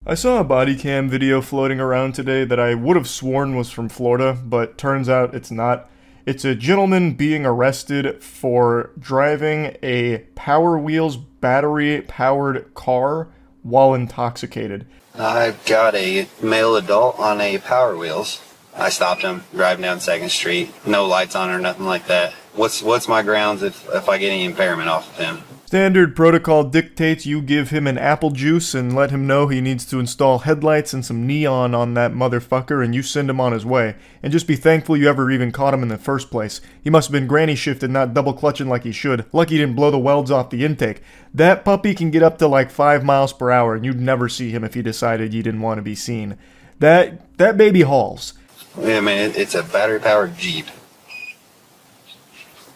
I saw a body cam video floating around today that I would have sworn was from Florida, but turns out it's not. It's a gentleman being arrested for driving a Power Wheels battery-powered car while intoxicated. I've got a male adult on a Power Wheels. I stopped him driving down 2nd Street. No lights on or nothing like that. What's my grounds if I get any impairment off of him? Standard protocol dictates you give him an apple juice and let him know he needs to install headlights and some neon on that motherfucker, and you send him on his way. And just be thankful you ever even caught him in the first place. He must have been granny shifted, not double clutching like he should. Lucky he didn't blow the welds off the intake. That puppy can get up to like 5 miles per hour, and you'd never see him if he decided you didn't want to be seen. That baby hauls. Yeah, man, it's a battery-powered Jeep.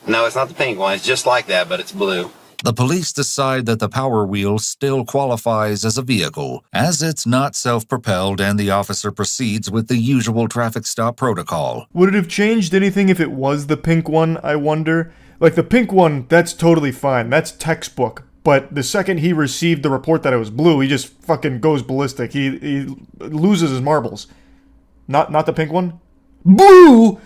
No, it's not the pink one. It's just like that, but it's blue. The police decide that the Power Wheel still qualifies as a vehicle, as it's not self-propelled, and the officer proceeds with the usual traffic stop protocol. Would it have changed anything if it was the pink one, I wonder? Like, the pink one, that's totally fine. That's textbook. But the second he received the report that it was blue, he just fucking goes ballistic. He loses his marbles. Not the pink one? Blue!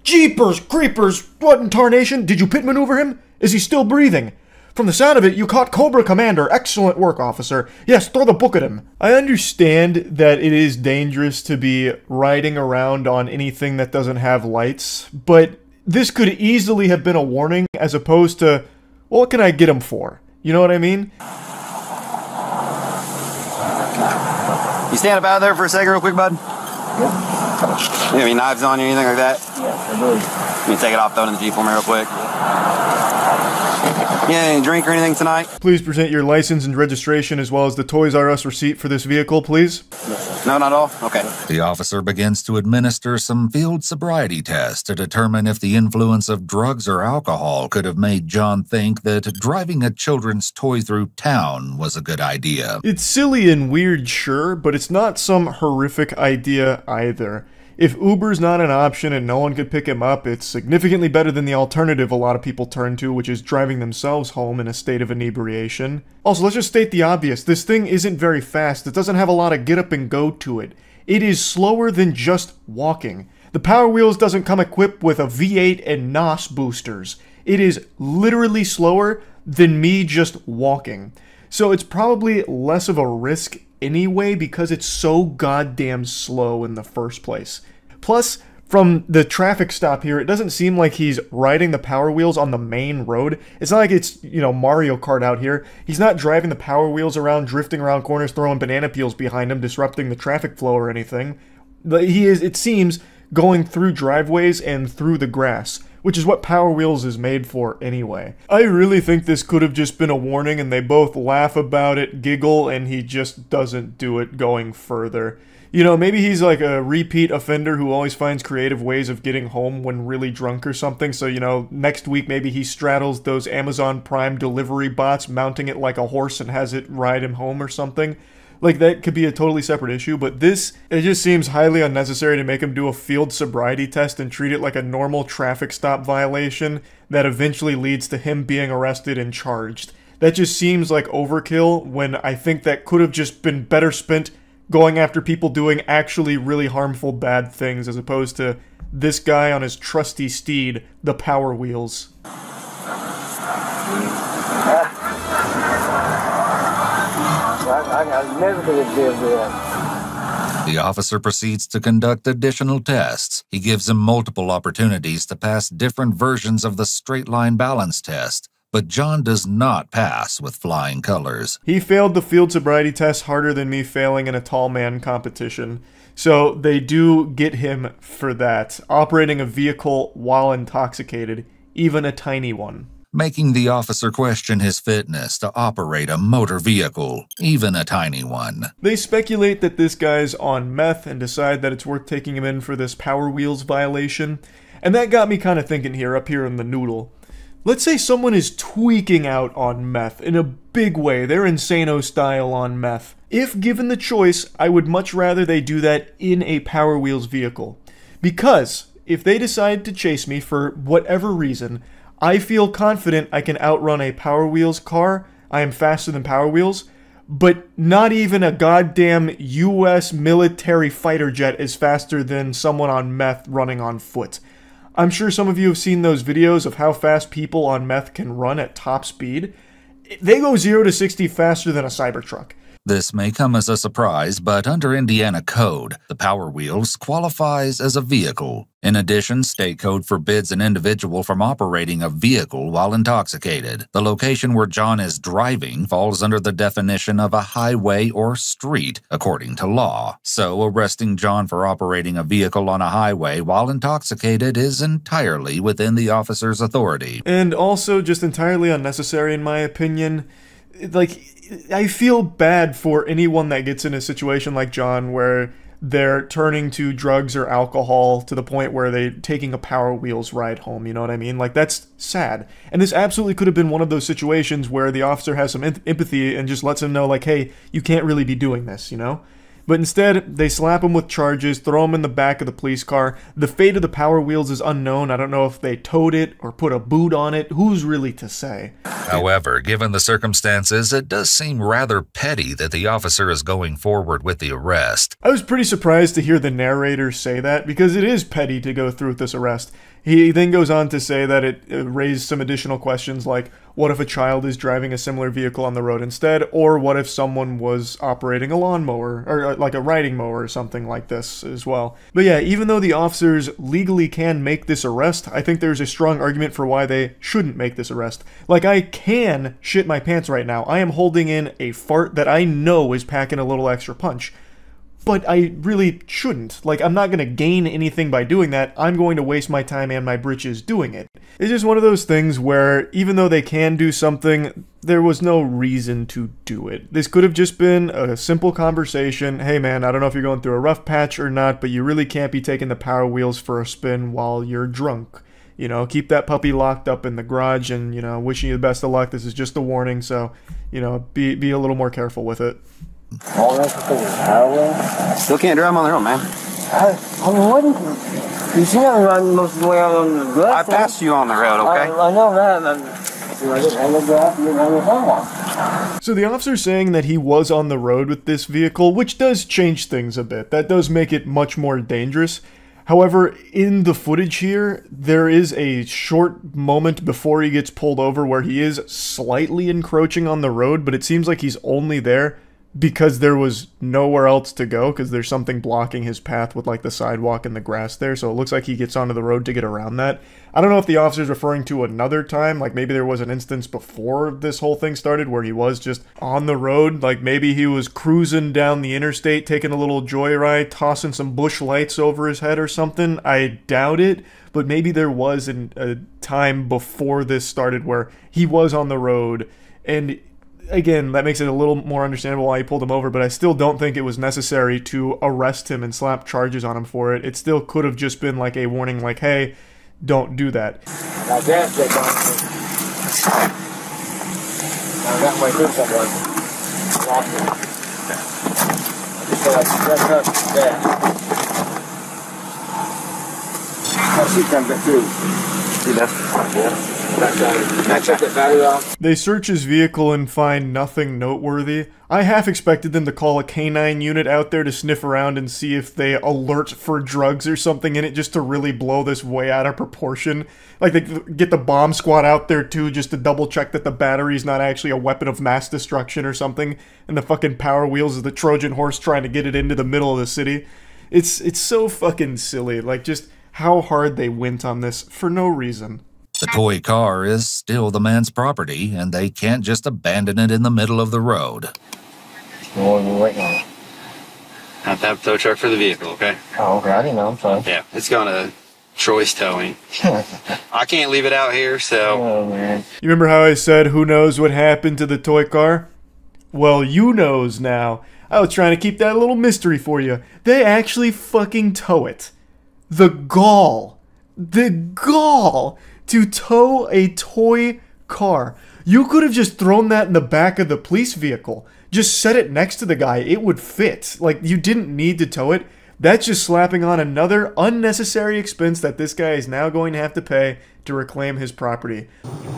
Jeepers creepers! What in tarnation? Did you pit maneuver him? Is he still breathing? From the sound of it, you caught Cobra Commander. Excellent work, officer. Yes, throw the book at him. I understand that it is dangerous to be riding around on anything that doesn't have lights, but this could easily have been a warning as opposed to, well, what can I get him for? You know what I mean? You stand up out of there for a second real quick, bud? Yeah. You have any knives on you or anything like that? Yes, I do. Can you take it off, throw it in the Jeep for me real quick? Yeah, any drink or anything tonight? Please present your license and registration as well as the Toys R Us receipt for this vehicle, please. No, not all? Okay. The officer begins to administer some field sobriety tests to determine if the influence of drugs or alcohol could have made John think that driving a children's toy through town was a good idea. It's silly and weird, sure, but it's not some horrific idea either. If Uber's not an option and no one could pick him up, it's significantly better than the alternative a lot of people turn to, which is driving themselves home in a state of inebriation. Also, let's just state the obvious. This thing isn't very fast. It doesn't have a lot of get up and go to it. It is slower than just walking. The Power Wheels doesn't come equipped with a V8 and NOS boosters. It is literally slower than me just walking. So it's probably less of a risk anyway because it's so goddamn slow in the first place. Plus, from the traffic stop here, it doesn't seem like he's riding the Power Wheels on the main road. It's not like it's, you know, Mario Kart out here. He's not driving the Power Wheels around, drifting around corners, throwing banana peels behind him, disrupting the traffic flow or anything. He is, it seems, going through driveways and through the grass, which is what Power Wheels is made for anyway. I really think this could have just been a warning and they both laugh about it, giggle, and he just doesn't do it going further. You know, maybe he's like a repeat offender who always finds creative ways of getting home when really drunk or something, so, you know, next week maybe he straddles those Amazon Prime delivery bots, mounting it like a horse and has it ride him home or something. Like, that could be a totally separate issue, but this, it just seems highly unnecessary to make him do a field sobriety test and treat it like a normal traffic stop violation that eventually leads to him being arrested and charged. That just seems like overkill when I think that could have just been better spent going after people doing actually really harmful bad things as opposed to this guy on his trusty steed, the Power Wheels. I never could have did that. The officer proceeds to conduct additional tests. He gives him multiple opportunities to pass different versions of the straight line balance test, but John does not pass with flying colors. He failed the field sobriety test harder than me failing in a tall man competition. So they do get him for that, operating a vehicle while intoxicated, even a tiny one. Making the officer question his fitness to operate a motor vehicle, even a tiny one. They speculate that this guy's on meth and decide that it's worth taking him in for this Power Wheels violation. And that got me kind of thinking here, up here in the noodle. Let's say someone is tweaking out on meth in a big way. They're Insano style on meth. If given the choice, I would much rather they do that in a Power Wheels vehicle. Because if they decide to chase me for whatever reason, I feel confident I can outrun a Power Wheels car. I am faster than Power Wheels. but not even a goddamn US military fighter jet is faster than someone on meth running on foot. I'm sure some of you have seen those videos of how fast people on meth can run at top speed. They go 0 to 60 faster than a Cybertruck. This may come as a surprise, but under Indiana code, the Power Wheels qualifies as a vehicle. In addition, state code forbids an individual from operating a vehicle while intoxicated. The location where John is driving falls under the definition of a highway or street, according to law. So, arresting John for operating a vehicle on a highway while intoxicated is entirely within the officer's authority. And also just entirely unnecessary in my opinion. Like, I feel bad for anyone that gets in a situation like John where they're turning to drugs or alcohol to the point where they're taking a Power Wheels ride home, you know what I mean? Like, that's sad. And this absolutely could have been one of those situations where the officer has some empathy and just lets him know, like, hey, you can't really be doing this, you know? But instead, they slap him with charges, throw him in the back of the police car. The fate of the Power Wheels is unknown. I don't know if they towed it or put a boot on it. Who's really to say? However, given the circumstances, it does seem rather petty that the officer is going forward with the arrest. I was pretty surprised to hear the narrator say that, because it is petty to go through with this arrest. He then goes on to say that it raised some additional questions like, what if a child is driving a similar vehicle on the road instead? Or what if someone was operating a lawnmower, or like a riding mower or something like this as well? But yeah, even though the officers legally can make this arrest, I think there's a strong argument for why they shouldn't make this arrest. Like, I can shit my pants right now. I am holding in a fart that I know is packing a little extra punch. But I really shouldn't. Like, I'm not going to gain anything by doing that. I'm going to waste my time and my britches doing it. It's just one of those things where, even though they can do something, there was no reason to do it. This could have just been a simple conversation. Hey man, I don't know if you're going through a rough patch or not, but you really can't be taking the Power Wheels for a spin while you're drunk. You know, keep that puppy locked up in the garage and, you know, wishing you the best of luck. This is just a warning, so, you know, be a little more careful with it. All that's because of Power Wheels? Still can't drive them on their own, man. I mean, what you see me run most of the way out on the grass. I passed you on the road, okay? I know that. I live there after you run your home. So the officer's saying that he was on the road with this vehicle, which does change things a bit. That does make it much more dangerous. However, in the footage here, there is a short moment before he gets pulled over where he is slightly encroaching on the road, but it seems like he's only there because there was nowhere else to go, because there's something blocking his path with like the sidewalk and the grass there, so it looks like he gets onto the road to get around that. I don't know if the officer's referring to another time, like maybe there was an instance before this whole thing started where he was just on the road, like maybe he was cruising down the interstate, taking a little joyride, tossing some bush lights over his head or something. I doubt it, but maybe there was a time before this started where he was on the road, and again, that makes it a little more understandable why he pulled him over, but I still don't think it was necessary to arrest him and slap charges on him for it. It still could have just been like a warning, like, hey, don't do that. Now that's it, I got my good somewhere. Lost it. I just feel like that's up there. Oh, she comes back through. See that? Yeah. They search his vehicle and find nothing noteworthy. I half expected them to call a canine unit out there to sniff around and see if they alert for drugs or something in it, just to really blow this way out of proportion. Like, they get the bomb squad out there too, just to double check that the battery's not actually a weapon of mass destruction or something, and the fucking Power Wheels is the Trojan horse trying to get it into the middle of the city. It's so fucking silly, like, just how hard they went on this for no reason. The toy car is still the man's property, and they can't just abandon it in the middle of the road. What are you waiting on? Have to have a tow truck for the vehicle, okay? Oh, okay, I didn't know, I'm sorry. Yeah, it's going to Troy's Towing. I can't leave it out here, so... Oh, man. You remember how I said, who knows what happened to the toy car? Well, you knows now. I was trying to keep that a little mystery for you. They actually fucking tow it. The gall. The gall to tow a toy car. You could have just thrown that in the back of the police vehicle. Just set it next to the guy. It would fit. Like, you didn't need to tow it. That's just slapping on another unnecessary expense that this guy is now going to have to pay to reclaim his property.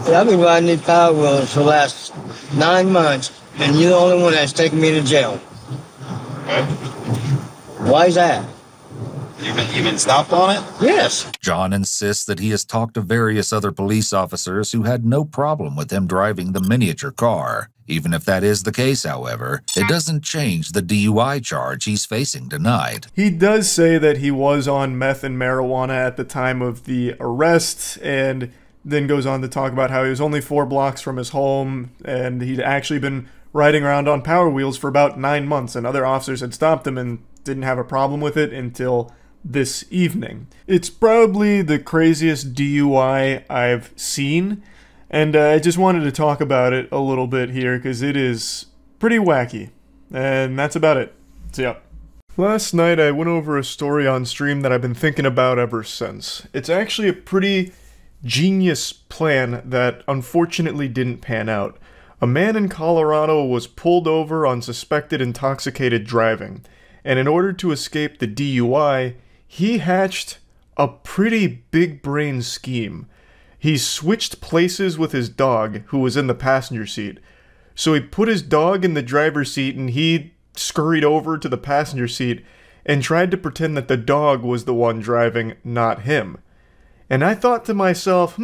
I've been riding these Power Wheels for the last 9 months, and you're the only one that's taken me to jail. Okay. Why is that? You've been stopped on it? Yes. John insists that he has talked to various other police officers who had no problem with him driving the miniature car. Even if that is the case, however, it doesn't change the DUI charge he's facing tonight. He does say that he was on meth and marijuana at the time of the arrest, and then goes on to talk about how he was only 4 blocks from his home, and he'd actually been riding around on Power Wheels for about 9 months, and other officers had stopped him and didn't have a problem with it until this evening. It's probably the craziest DUI I've seen, and I just wanted to talk about it a little bit here because it is pretty wacky. And that's about it. So yeah. Last night I went over a story on stream that I've been thinking about ever since. It's actually a pretty genius plan that unfortunately didn't pan out. A man in Colorado was pulled over on suspected intoxicated driving, and in order to escape the DUI, he hatched a pretty big brain scheme. He switched places with his dog, who was in the passenger seat. So he put his dog in the driver's seat and he scurried over to the passenger seat and tried to pretend that the dog was the one driving, not him. And I thought to myself,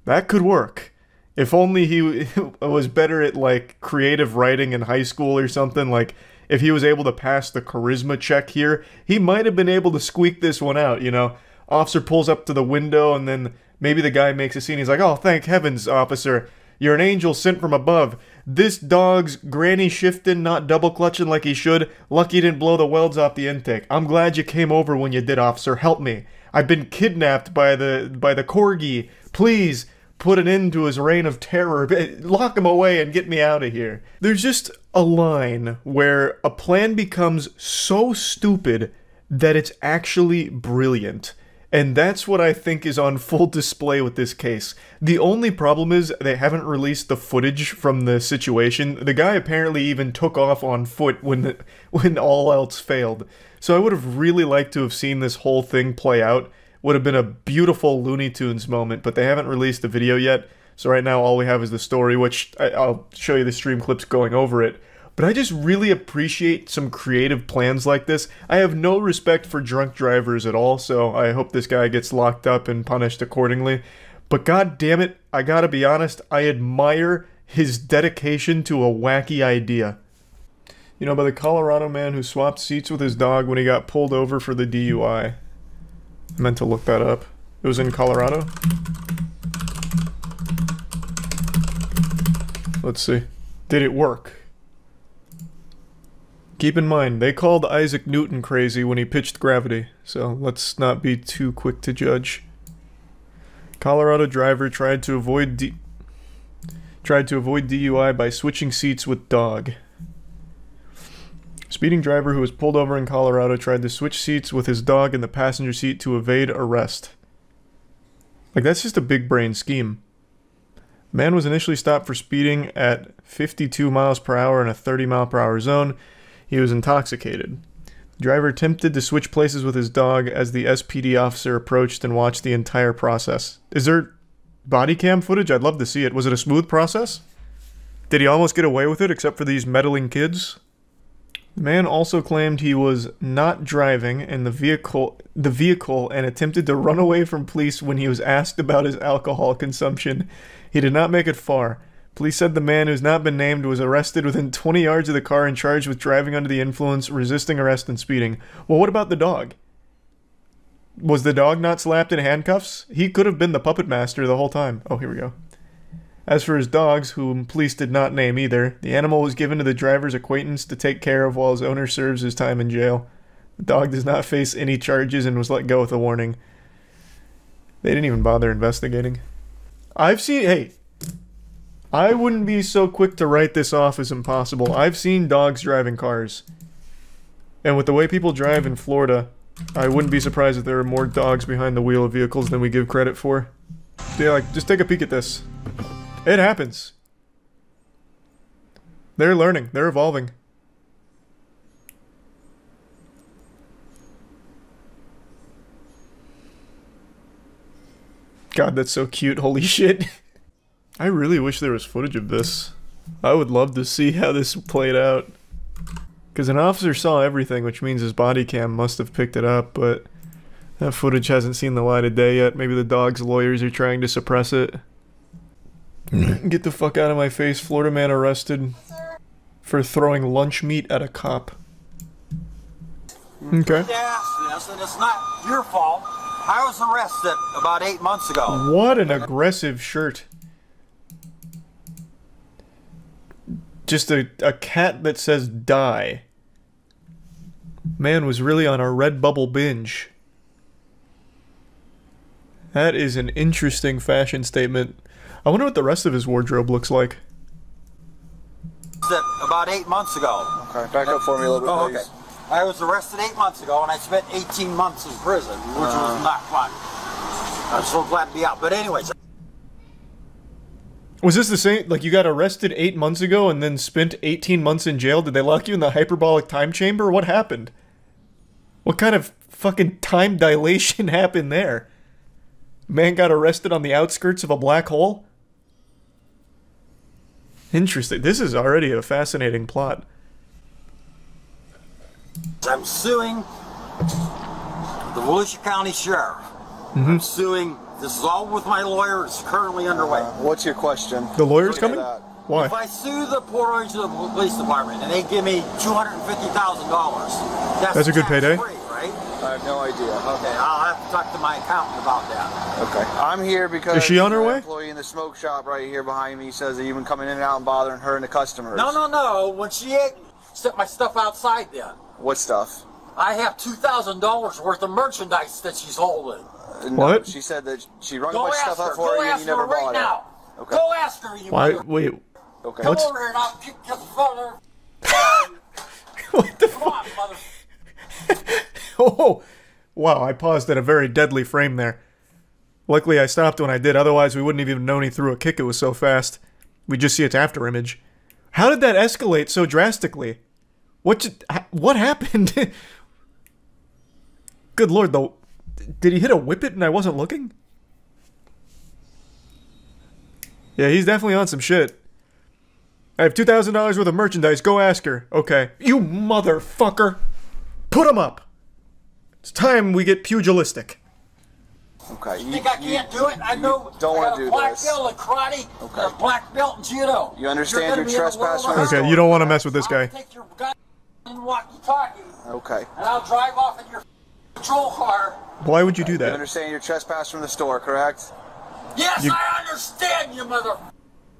that could work. If only he was better at, like, creative writing in high school or something, like, if he was able to pass the charisma check here, he might have been able to squeak this one out, you know? Officer pulls up to the window, and then maybe the guy makes a scene. He's like, "Oh, thank heavens, officer. You're an angel sent from above. This dog's granny shifting, not double clutching like he should. Lucky he didn't blow the welds off the intake. I'm glad you came over when you did, officer. Help me. I've been kidnapped by the corgi. Please put an end to his reign of terror. Lock him away and get me out of here." There's just a line where a plan becomes so stupid that it's actually brilliant. And that's what I think is on full display with this case. The only problem is they haven't released the footage from the situation. The guy apparently even took off on foot when all else failed. So I would have really liked to have seen this whole thing play out. Would have been a beautiful Looney Tunes moment, but they haven't released the video yet. So right now all we have is the story, which I'll show you the stream clips going over it. But I just really appreciate some creative plans like this. I have no respect for drunk drivers at all, so I hope this guy gets locked up and punished accordingly. But god damn it, I gotta be honest, I admire his dedication to a wacky idea. You know, by the Colorado man who swapped seats with his dog when he got pulled over for the DUI. I meant to look that up. It was in Colorado? Let's see. Did it work? Keep in mind, they called Isaac Newton crazy when he pitched gravity, so let's not be too quick to judge. Colorado driver tried to avoid DUI by switching seats with dog. Speeding driver who was pulled over in Colorado tried to switch seats with his dog in the passenger seat to evade arrest. Like, that's just a big brain scheme. Man was initially stopped for speeding at 52 miles per hour in a 30 mile per hour zone. He was intoxicated. The driver attempted to switch places with his dog as the SPD officer approached and watched the entire process. Is there body cam footage? I'd love to see it. Was it a smooth process? Did he almost get away with it except for these meddling kids? The man also claimed he was not driving in the vehicle and attempted to run away from police when he was asked about his alcohol consumption. He did not make it far. Police said the man, who's not been named, was arrested within 20 yards of the car and charged with driving under the influence, resisting arrest, and speeding. Well, what about the dog? Was the dog not slapped in handcuffs? He could have been the puppet master the whole time. Oh, here we go. As for his dogs, whom police did not name either, the animal was given to the driver's acquaintance to take care of while his owner serves his time in jail. The dog does not face any charges and was let go with a warning. They didn't even bother investigating. Hey, I wouldn't be so quick to write this off as impossible. I've seen dogs driving cars. And with the way people drive in Florida, I wouldn't be surprised if there are more dogs behind the wheel of vehicles than we give credit for. So yeah, like, just take a peek at this. It happens. They're learning. They're evolving. God, that's so cute. Holy shit. I really wish there was footage of this. I would love to see how this played out. Because an officer saw everything, which means his body cam must have picked it up, but that footage hasn't seen the light of day yet. Maybe the dog's lawyers are trying to suppress it. Get the fuck out of my face. Florida man arrested for throwing lunch meat at a cop. Okay. Yes, and it's not your fault. I was arrested about 8 months ago. What an aggressive shirt. Just a cat that says die. Man was really on a Redbubble binge. That is an interesting fashion statement. I wonder what the rest of his wardrobe looks like. About 8 months ago. Okay, back up for me a little bit, please. Okay. I was arrested 8 months ago, and I spent 18 months in prison, which was not fun. I'm so glad to be out. But anyways. Was this the same? Like, you got arrested 8 months ago and then spent 18 months in jail? Did they lock you in the hyperbolic time chamber? What happened? What kind of fucking time dilation happened there? Man got arrested on the outskirts of a black hole? Interesting. This is already a fascinating plot. I'm suing the Volusia County Sheriff. I'm suing. This is all with my lawyer. It's currently underway. What's your question? The lawyer's coming? Why? If I sue the Port Orange Police Department and they give me $250,000, that's a good payday. Free, right? I have no idea. Okay, I'll have to talk to my accountant about that. Okay. I'm here because is she on her way? An employee in the smoke shop right here behind me says that you've been coming in and out and bothering her and the customers. No. When she ate, set my stuff outside then. What stuff? I have $2,000 worth of merchandise that she's holding. No, what? She said that she rung a Go bunch of ask stuff her. up for you and you never right bought now. it. Okay. Go ask her, you Why? mother. Wait. Okay. Come over here and I'll kick your father. What the Come on, mother. Oh! Wow, I paused at a very deadly frame there. Luckily I stopped when I did, otherwise we wouldn't have even known he threw a kick, it was so fast. We'd just see its after image. How did that escalate so drastically? What happened? Good lord, though. Did he hit a whippet and I wasn't looking? Yeah, he's definitely on some shit. I have $2,000 worth of merchandise, go ask her. Okay. You motherfucker! Put him up! It's time we get pugilistic. Okay. You think I can't do it? I know. Don't want to do black this. belt in karate, and a black belt in judo. You understand You're your gonna be trespass able to Okay, you don't want to mess with this guy. I'll take your gun and walkie-talkie, Okay. and I'll drive off in your patrol car. Why would you do You that? understand your trespass from the store, correct? Yes, I understand you, mother.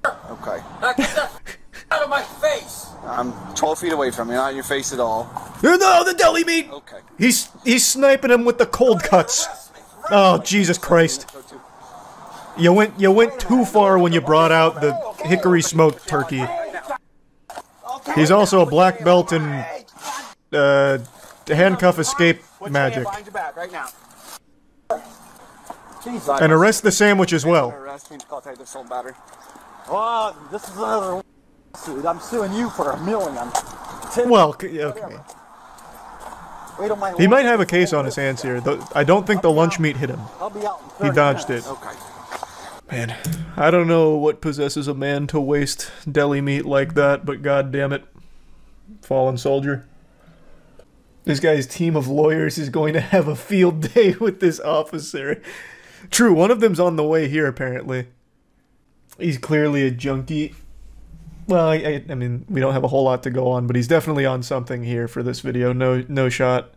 Okay. Now get that out of my face. I'm 12 feet away from you, not in your face at all. No, the deli meat! Okay. He's sniping him with the cold cuts. Oh, Jesus Christ. You went too far when you brought out the hickory smoked turkey. He's also a black belt in handcuff escape magic. And arrest the sandwich as well. Well, this is another suit. I'm suing you for $1 million. Well, okay. Wait till my He might have a case on his hands here. I don't think the lunch meat hit him. I'll be out in 30 He dodged minutes. it. Okay. Man, I don't know what possesses a man to waste deli meat like that, but god damn it. Fallen soldier. This guy's team of lawyers is going to have a field day with this officer. True, one of them's on the way here, apparently. He's clearly a junkie. Well, I mean, we don't have a whole lot to go on, but he's definitely on something here for this video. No shot.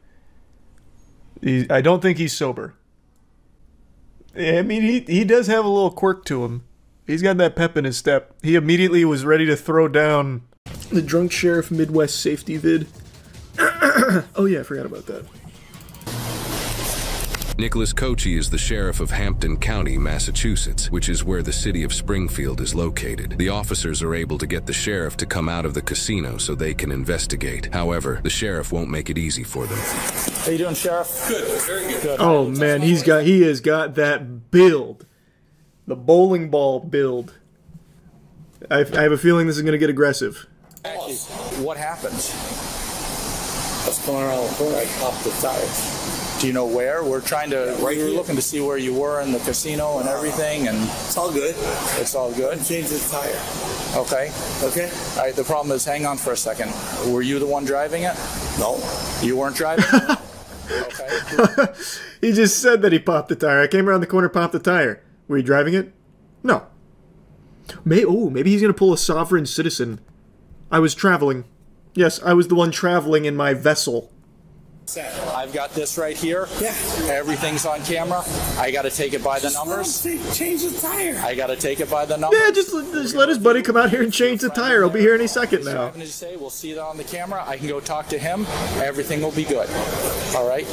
I don't think he's sober. I mean, he does have a little quirk to him. He's got that pep in his step. He immediately was ready to throw down the Drunk Sheriff Midwest Safety vid. Oh yeah, I forgot about that. Nicholas Cochee is the sheriff of Hampton County, Massachusetts, which is where the city of Springfield is located. The officers are able to get the sheriff to come out of the casino so they can investigate. However, the sheriff won't make it easy for them. How you doing, Sheriff? Good, very good. Oh man, he has got that build. The bowling ball build. I have a feeling this is gonna get aggressive. What happened? I was going around the corner, I popped the tires. Do you know where? We're trying to. We were looking to see where you were in the casino and everything, and it's all good. It's all good. Change the tire. Okay. Okay. All right. The problem is, hang on for a second. Were you the one driving it? No. You weren't driving it? Okay. He just said that he popped the tire. I came around the corner, popped the tire. Were you driving it? No. Maybe he's gonna pull a sovereign citizen. I was traveling. Yes, I was the one traveling in my vessel. I've got this right here. Yeah. Everything's on camera. I got to take it by the numbers. Change the tire. I got to take it by the numbers. Yeah, just let his buddy come out here and change the tire. He'll be here any second now. We'll see that on the camera. I can go talk to him. Everything will be good. All right.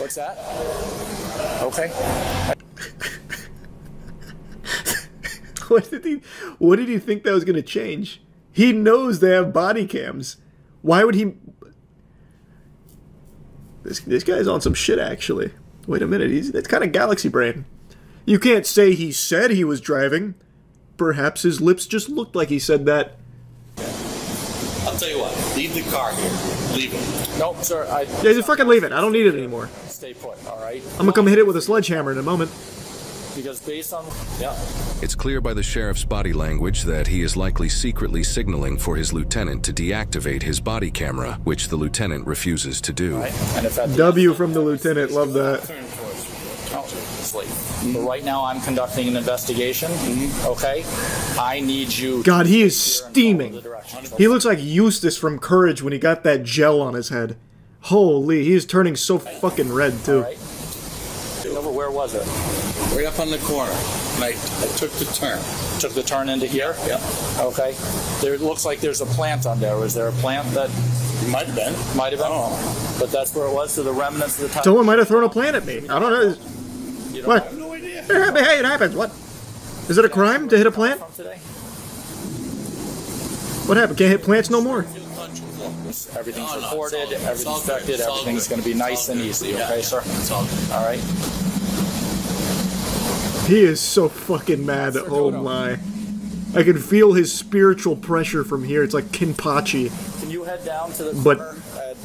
What's that? Okay. What did he think that was going to change? He knows they have body cams. Why would he... This guy's on some shit, actually. Wait a minute, that's kind of galaxy brain. You can't say he said he was driving. Perhaps his lips just looked like he said that. I'll tell you what, leave the car here. Leave it. Nope, sir. Yeah, just fucking leave it. I don't need it anymore. Stay put, all right? I'm gonna come hit it with a sledgehammer in a moment. Because based on... Yeah. It's clear by the sheriff's body language that he is likely secretly signaling for his lieutenant to deactivate his body camera, which the lieutenant refuses to do. Right. And if W from the lieutenant, love that. But right now I'm conducting an investigation, okay? I need you... God, he is steaming. He looks like Eustace from Courage when he got that gel on his head. Holy, he is turning so fucking red, too. Right. Where was it? Right up on the corner. And I took the turn. Took the turn into here? Yep. Okay. There looks like there's a plant on there. Was there a plant that... It might have been. Might have been. Oh. But that's where it was, so the remnants of the time... Someone might have thrown a plant at me. I don't know. You What? I have no idea. Hey, it happens. What? Is it a crime to hit a plant? What happened? Can't hit plants no more? Everything's recorded, everything's inspected, everything's going to be nice and easy, okay, sir? It's all good. All right. He is so fucking mad. Oh my. I can feel his spiritual pressure from here. It's like Kinpachi. Can you head down to the but corner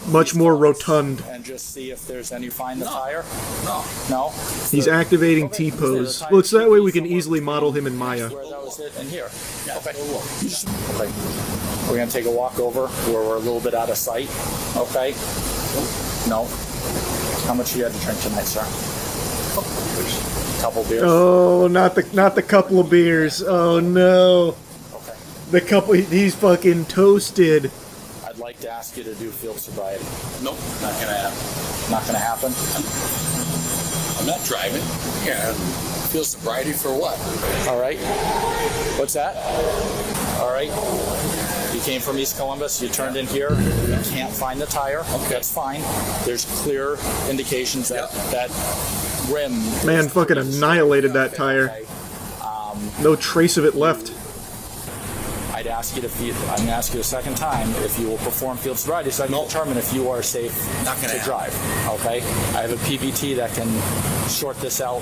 much more rotund. And just see if there's any find the tire? No. No? He's activating T-pose. Well, it's that way we can easily model him in Maya. Where that was it, and here. Yeah, okay. Okay. We're going to take a walk over where we're a little bit out of sight. Okay? No. How much you had to drink tonight, sir? Couple beers. Oh, not the couple of beers. Oh no. Okay. The couple. He's fucking toasted. I'd like to ask you to do field sobriety. Nope, not gonna happen. Not gonna happen. I'm not driving. Yeah. Field sobriety for what? All right. What's that? All right. You came from East Columbus. You turned in here. You can't find the tire. Okay. That's fine. There's clear indications that that rim. Man, fucking annihilated that tire. Okay. No trace of it left. I'd ask you to I'm going to ask you a second time if you will perform field sobriety so I can determine if you are safe to drive. Okay? I have a PBT that can sort this out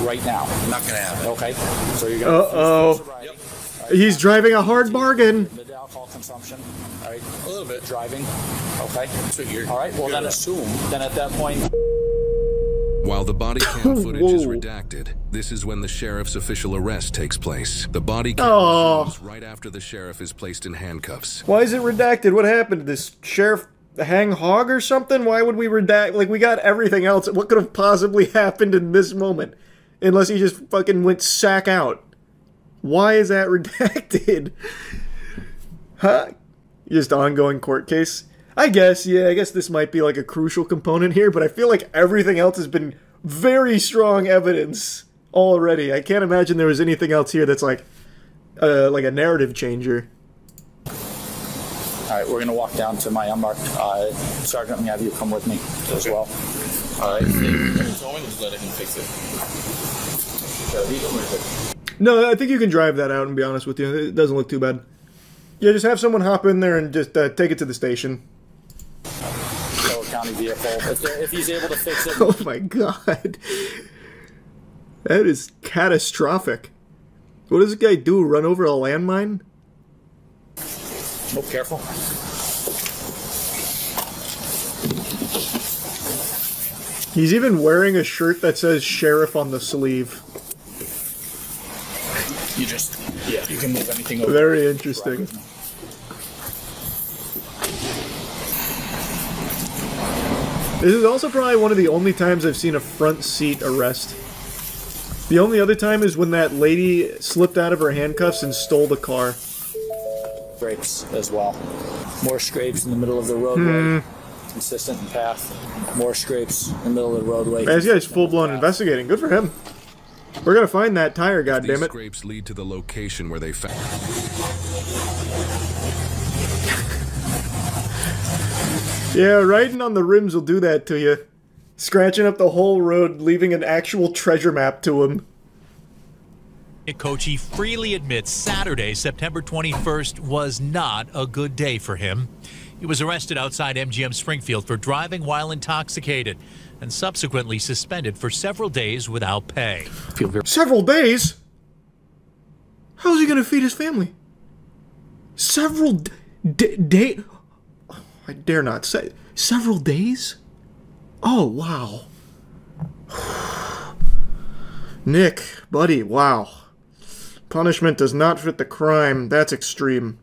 right now. Not going to happen. Okay? So you're going to field sobriety. Yep. Right. He's driving a hard bargain. Mid alcohol consumption. All right? A little bit. Driving. Okay? So all right? Well, then assume. Then at that point... While the body cam footage is redacted, this is when the sheriff's official arrest takes place. The body cam resumes right after the sheriff is placed in handcuffs. Why is it redacted? What happened? Did this sheriff hang hog or something? Why would we redact? Like, we got everything else. What could have possibly happened in this moment? Unless he just fucking went sack out. Why is that redacted? Huh? Just ongoing court case? I guess, yeah, I guess this might be like a crucial component here, but I feel like everything else has been very strong evidence already. I can't imagine there was anything else here that's like a narrative changer. Alright, we're going to walk down to my unmarked sergeant and have you come with me as well. Alright. Just let him fix it. No, I think you can drive that out and be honest with you. It doesn't look too bad. Yeah, just have someone hop in there and just take it to the station. County vehicle. If he's able to fix it. Oh my god. That is catastrophic. What does this guy do? Run over a landmine? Oh, careful. He's even wearing a shirt that says sheriff on the sleeve. You just, yeah, you can move anything over. Very interesting. This is also probably one of the only times I've seen a front seat arrest. The only other time is when that lady slipped out of her handcuffs and stole the car. Scrapes as well. More scrapes in the middle of the roadway. Consistent in path. More scrapes in the middle of the roadway. Man, this guy's full-blown investigating. Good for him. We're gonna find that tire, goddammit. These scrapes lead to the location where they found. Yeah, riding on the rims will do that to you. Scratching up the whole road, leaving an actual treasure map to him. Kochi freely admits Saturday, September 21st, was not a good day for him. He was arrested outside MGM Springfield for driving while intoxicated and subsequently suspended for several days without pay. Several days? How's he gonna feed his family? Several days? Oh, I dare not say. Several days? Oh, wow. Nick, buddy, wow. Punishment does not fit the crime. That's extreme.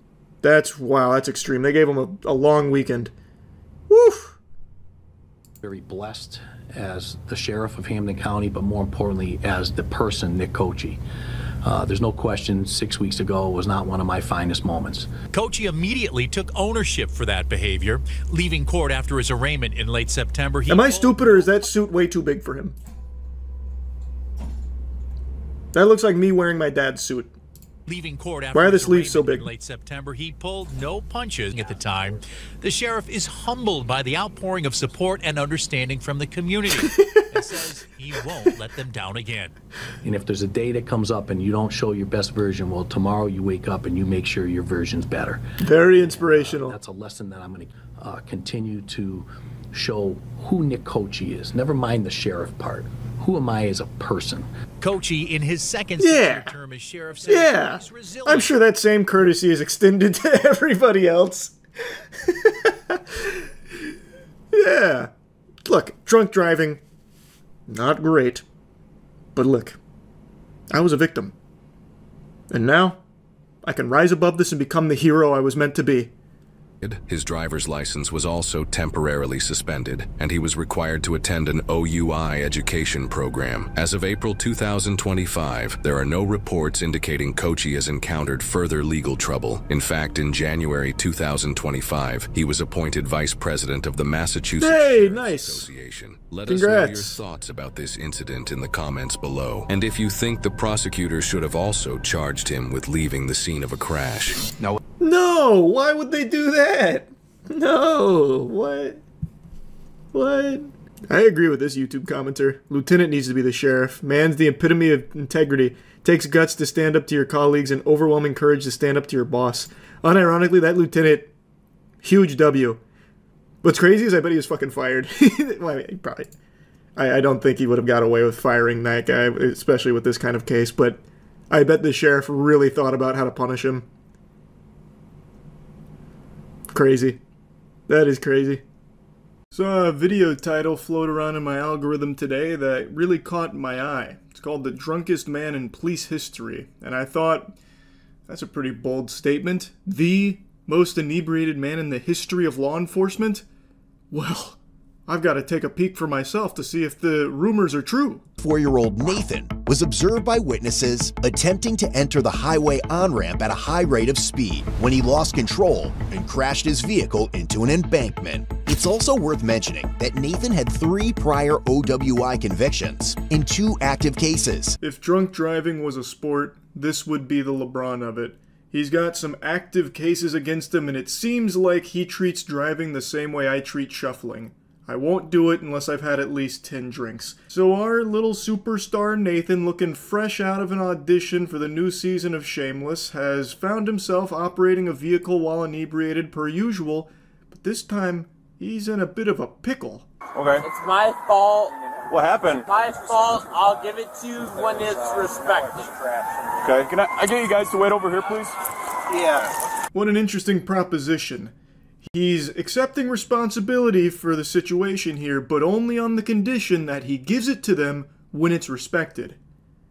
Wow, that's extreme. They gave him a long weekend. Woof. Very blessed as the sheriff of Hampden County, but more importantly, as the person, Nick Kochi. There's no question 6 weeks ago was not one of my finest moments. Kochi immediately took ownership for that behavior, leaving court after his arraignment in late September. Am I stupid, or is that suit way too big for him? That looks like me wearing my dad's suit. Leaving court after Why are the sleeves so big? In late September, he pulled no punches at the time. The sheriff is humbled by the outpouring of support and understanding from the community and says he won't let them down again. And if there's a day that comes up and you don't show your best version, well, tomorrow you wake up and you make sure your version's better. Very inspirational. That's a lesson that I'm going to continue to show who Nick Kochi is. Never mind the sheriff part. Who am I as a person? Kochi, in his second term as sheriff, says he's resilient. I'm sure that same courtesy is extended to everybody else. Yeah. Look, drunk driving, not great. But look, I was a victim. And now, I can rise above this and become the hero I was meant to be. His driver's license was also temporarily suspended, and he was required to attend an OUI education program. As of April 2025, there are no reports indicating Kochi has encountered further legal trouble. In fact, in January 2025, he was appointed vice president of the Massachusetts Sheriff's Association. Let us know your thoughts about this incident in the comments below, and if you think the prosecutor should have also charged him with leaving the scene of a crash. No, why would they do that? No, what? I agree with this YouTube commenter. Lieutenant needs to be the sheriff. Man's the epitome of integrity. Takes guts to stand up to your colleagues and overwhelming courage to stand up to your boss. Unironically, that lieutenant, huge W. What's crazy is I bet he was fucking fired. Well, I mean, probably. I don't think he would have got away with firing that guy, especially with this kind of case, but I bet the sheriff really thought about how to punish him. Crazy. That is crazy. Saw a video title float around in my algorithm today that really caught my eye. It's called The Drunkest Man in Police History, and I thought, that's a pretty bold statement. The most inebriated man in the history of law enforcement? Well, I've got to take a peek for myself to see if the rumors are true. 4-year-old Nathan was observed by witnesses attempting to enter the highway on-ramp at a high rate of speed when he lost control and crashed his vehicle into an embankment. It's also worth mentioning that Nathan had 3 prior OWI convictions in 2 active cases. If drunk driving was a sport, this would be the LeBron of it. He's got some active cases against him, and it seems like he treats driving the same way I treat shuffling. I won't do it unless I've had at least 10 drinks. So our little superstar Nathan, looking fresh out of an audition for the new season of Shameless, has found himself operating a vehicle while inebriated per usual, but this time he's in a bit of a pickle. Okay. It's my fault. What happened? My fault. I'll give it to you when it's respected. Okay. Can I get you guys to wait over here, please? Yeah. What an interesting proposition. He's accepting responsibility for the situation here, but only on the condition that he gives it to them when it's respected.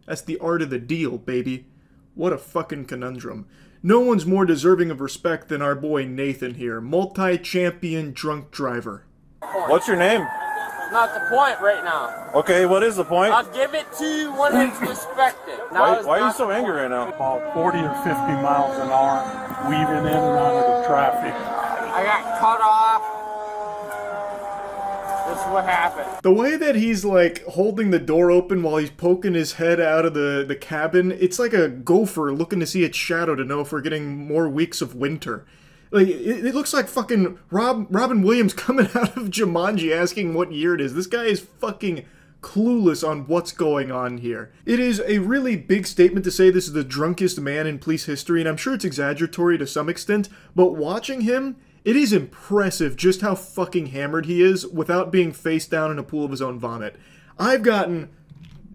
That's the art of the deal, baby. What a fucking conundrum. No one's more deserving of respect than our boy Nathan here, multi-champion drunk driver. What's your name? Not the point right now. Okay, what is the point? I'll give it to you when it's respected. Why are you so angry right now? About 40 or 50 miles an hour, weaving in and out of the traffic. I got cut off. This is what happened. The way that he's like holding the door open while he's poking his head out of the cabin, it's like a gopher looking to see its shadow to know if we're getting more weeks of winter. Like, it looks like fucking Robin Williams coming out of Jumanji asking what year it is. This guy is fucking clueless on what's going on here. It is a really big statement to say this is the drunkest man in police history, and I'm sure it's exaggeratory to some extent, but watching him, it is impressive just how fucking hammered he is without being face down in a pool of his own vomit. I've gotten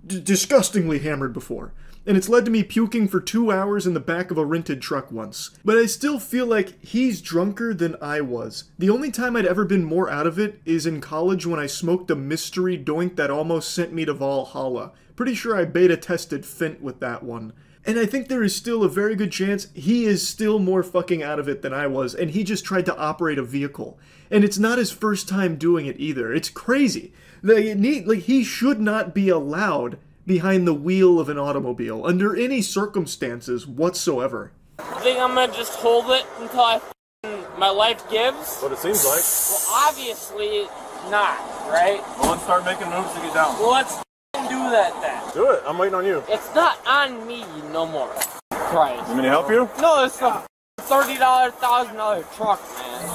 disgustingly hammered before, and it's led to me puking for 2 hours in the back of a rented truck once. But I still feel like he's drunker than I was. The only time I'd ever been more out of it is in college when I smoked a mystery doink that almost sent me to Valhalla. Pretty sure I beta tested Fint with that one. And I think there is still a very good chance he is still more fucking out of it than I was, and he just tried to operate a vehicle. And it's not his first time doing it either. It's crazy. Like, he should not be allowed behind the wheel of an automobile under any circumstances whatsoever. I think I'm gonna just hold it until my life gives. What it seems like. Well, obviously not, right? Well, let's start making moves to get down. Well, let's do that then. Do it. I'm waiting on you. It's not on me no more. Christ. You want me to help you? No, it's a $30,000 truck, man.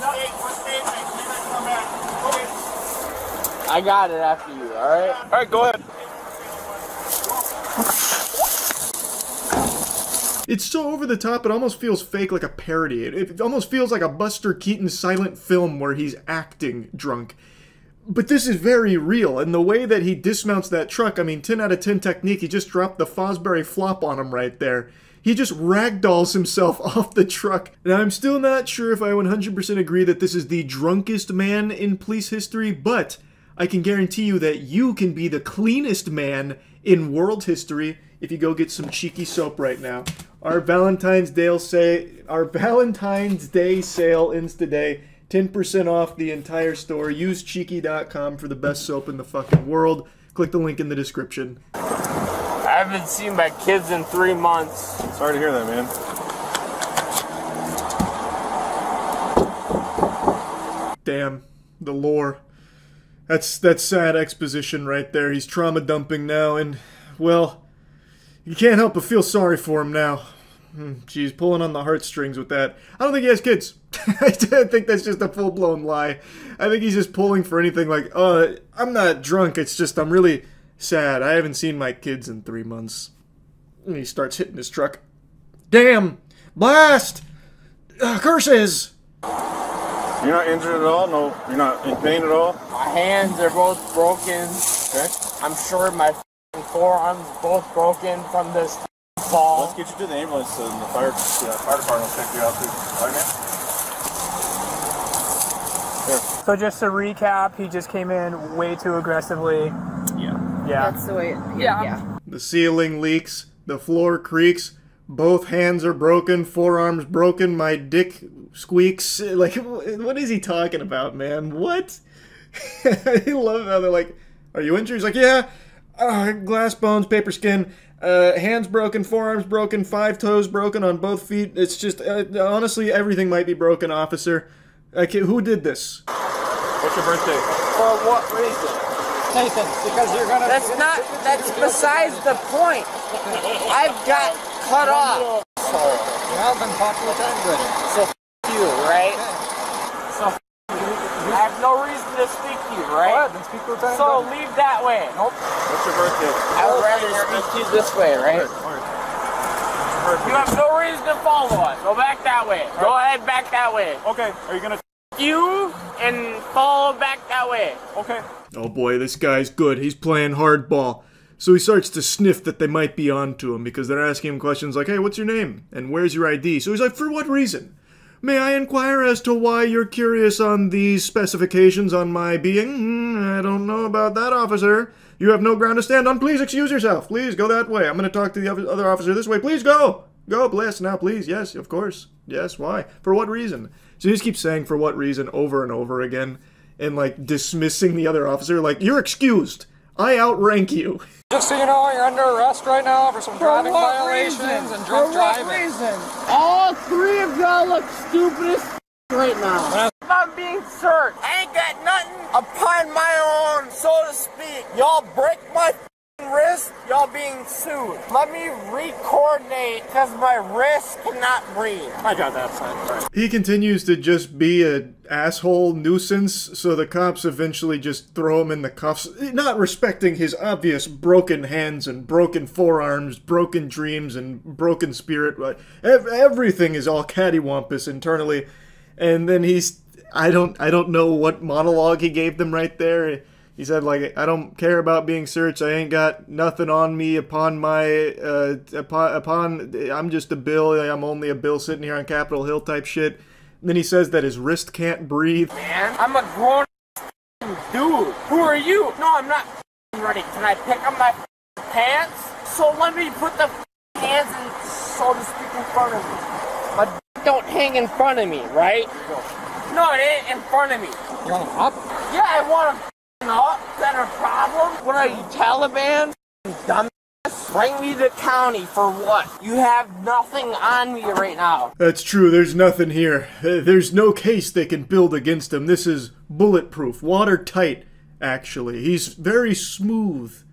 I got it after you, alright? Alright, go ahead. It's so over the top, it almost feels fake, like a parody. It almost feels like a Buster Keaton silent film where he's acting drunk. But this is very real, and the way that he dismounts that truck, I mean, 10 out of 10 technique, he just dropped the Fosbury flop on him right there. He just ragdolls himself off the truck. Now, I'm still not sure if I 100% agree that this is the drunkest man in police history, but I can guarantee you that you can be the cleanest man in world history if you go get some cheeky soap right now. Our Valentine's Day sale ends today. 10% off the entire store. Use cheeky.com for the best soap in the fucking world. Click the link in the description. I haven't seen my kids in 3 months. Sorry to hear that, man. Damn, the lore. That's sad exposition right there. He's trauma dumping now, and, well, you can't help but feel sorry for him now. Geez, pulling on the heartstrings with that. I don't think he has kids. I think that's just a full-blown lie. I think he's just pulling for anything like, I'm not drunk, it's just I'm really sad. I haven't seen my kids in 3 months. And he starts hitting his truck. Damn! Blast! Curses! You're not injured at all? No, you're not in pain at all? My hands are both broken. Okay. I'm sure my forearms both broken from this fall. Let's get you to the ambulance and the fire department will take you out too. All right, man? Here. So just to recap, he just came in way too aggressively. Yeah. That's the way. Yeah. The ceiling leaks. The floor creaks. Both hands are broken. Forearms broken. My dick squeaks. Like, what is he talking about, man? What? I love how they're like, are you injured? He's like, yeah. Glass bones, paper skin. Hands broken, forearms broken, 5 toes broken on both feet. It's just, honestly, everything might be broken, officer. Who did this? What's your birthday? For what reason? Nathan, because you're gonna... That's besides the point. I've got cut off. Well, then talk to the So you, right? So I have no reason to speak to you, right? Go ahead, then speak to the So leave that way. Nope. What's your birthday? I would rather speak to you this way, right? You have no reason to follow us. Go back that way. Go ahead, back that way. Okay. Are you gonna... You and follow back that way. Okay. Oh boy, this guy's good. He's playing hardball. So he starts to sniff that they might be onto him because they're asking him questions like, hey, what's your name? And where's your ID? So he's like, for what reason? May I inquire as to why you're curious on these specifications on my being? I don't know about that, officer. You have no ground to stand on. Please excuse yourself. Please go that way. I'm going to talk to the other officer this way. Please go. Go, Bliss, now, please. Yes, of course. Yes, why? For what reason? So he just keeps saying for what reason over and over again and, like, dismissing the other officer. Like, you're excused. I outrank you. Just so you know, you're under arrest right now for some driving violations and drunk driving. For what reason? All three of y'all look stupid as right now. If I'm being searched, I ain't got nothing upon my own, so to speak. Y'all break my wrist, y'all being sued. Let me re-coordinate, because my wrist cannot breathe. I got that side. He continues to just be an asshole nuisance, so the cops eventually just throw him in the cuffs, not respecting his obvious broken hands and broken forearms, broken dreams, and broken spirit. Everything is all cattywampus internally. And then I don't know what monologue he gave them right there. He said, like, I don't care about being searched. I ain't got nothing on me upon my, I'm just a bill. I'm only a bill sitting here on Capitol Hill type shit. And then he says that his wrist can't breathe. Man, I'm a grown dude. Who are you? No, I'm not ready. Can I pick up my pants? So let me put the hands, in, so to speak, in front of me. My don't hang in front of me, right? No, it ain't in front of me. You want them up? Yeah, I want them up. Is that a problem? What are you, Taliban? Dumbass? Bring me to county for what? You have nothing on me right now. That's true, there's nothing here. There's no case they can build against him. This is bulletproof, watertight, actually. He's very smooth.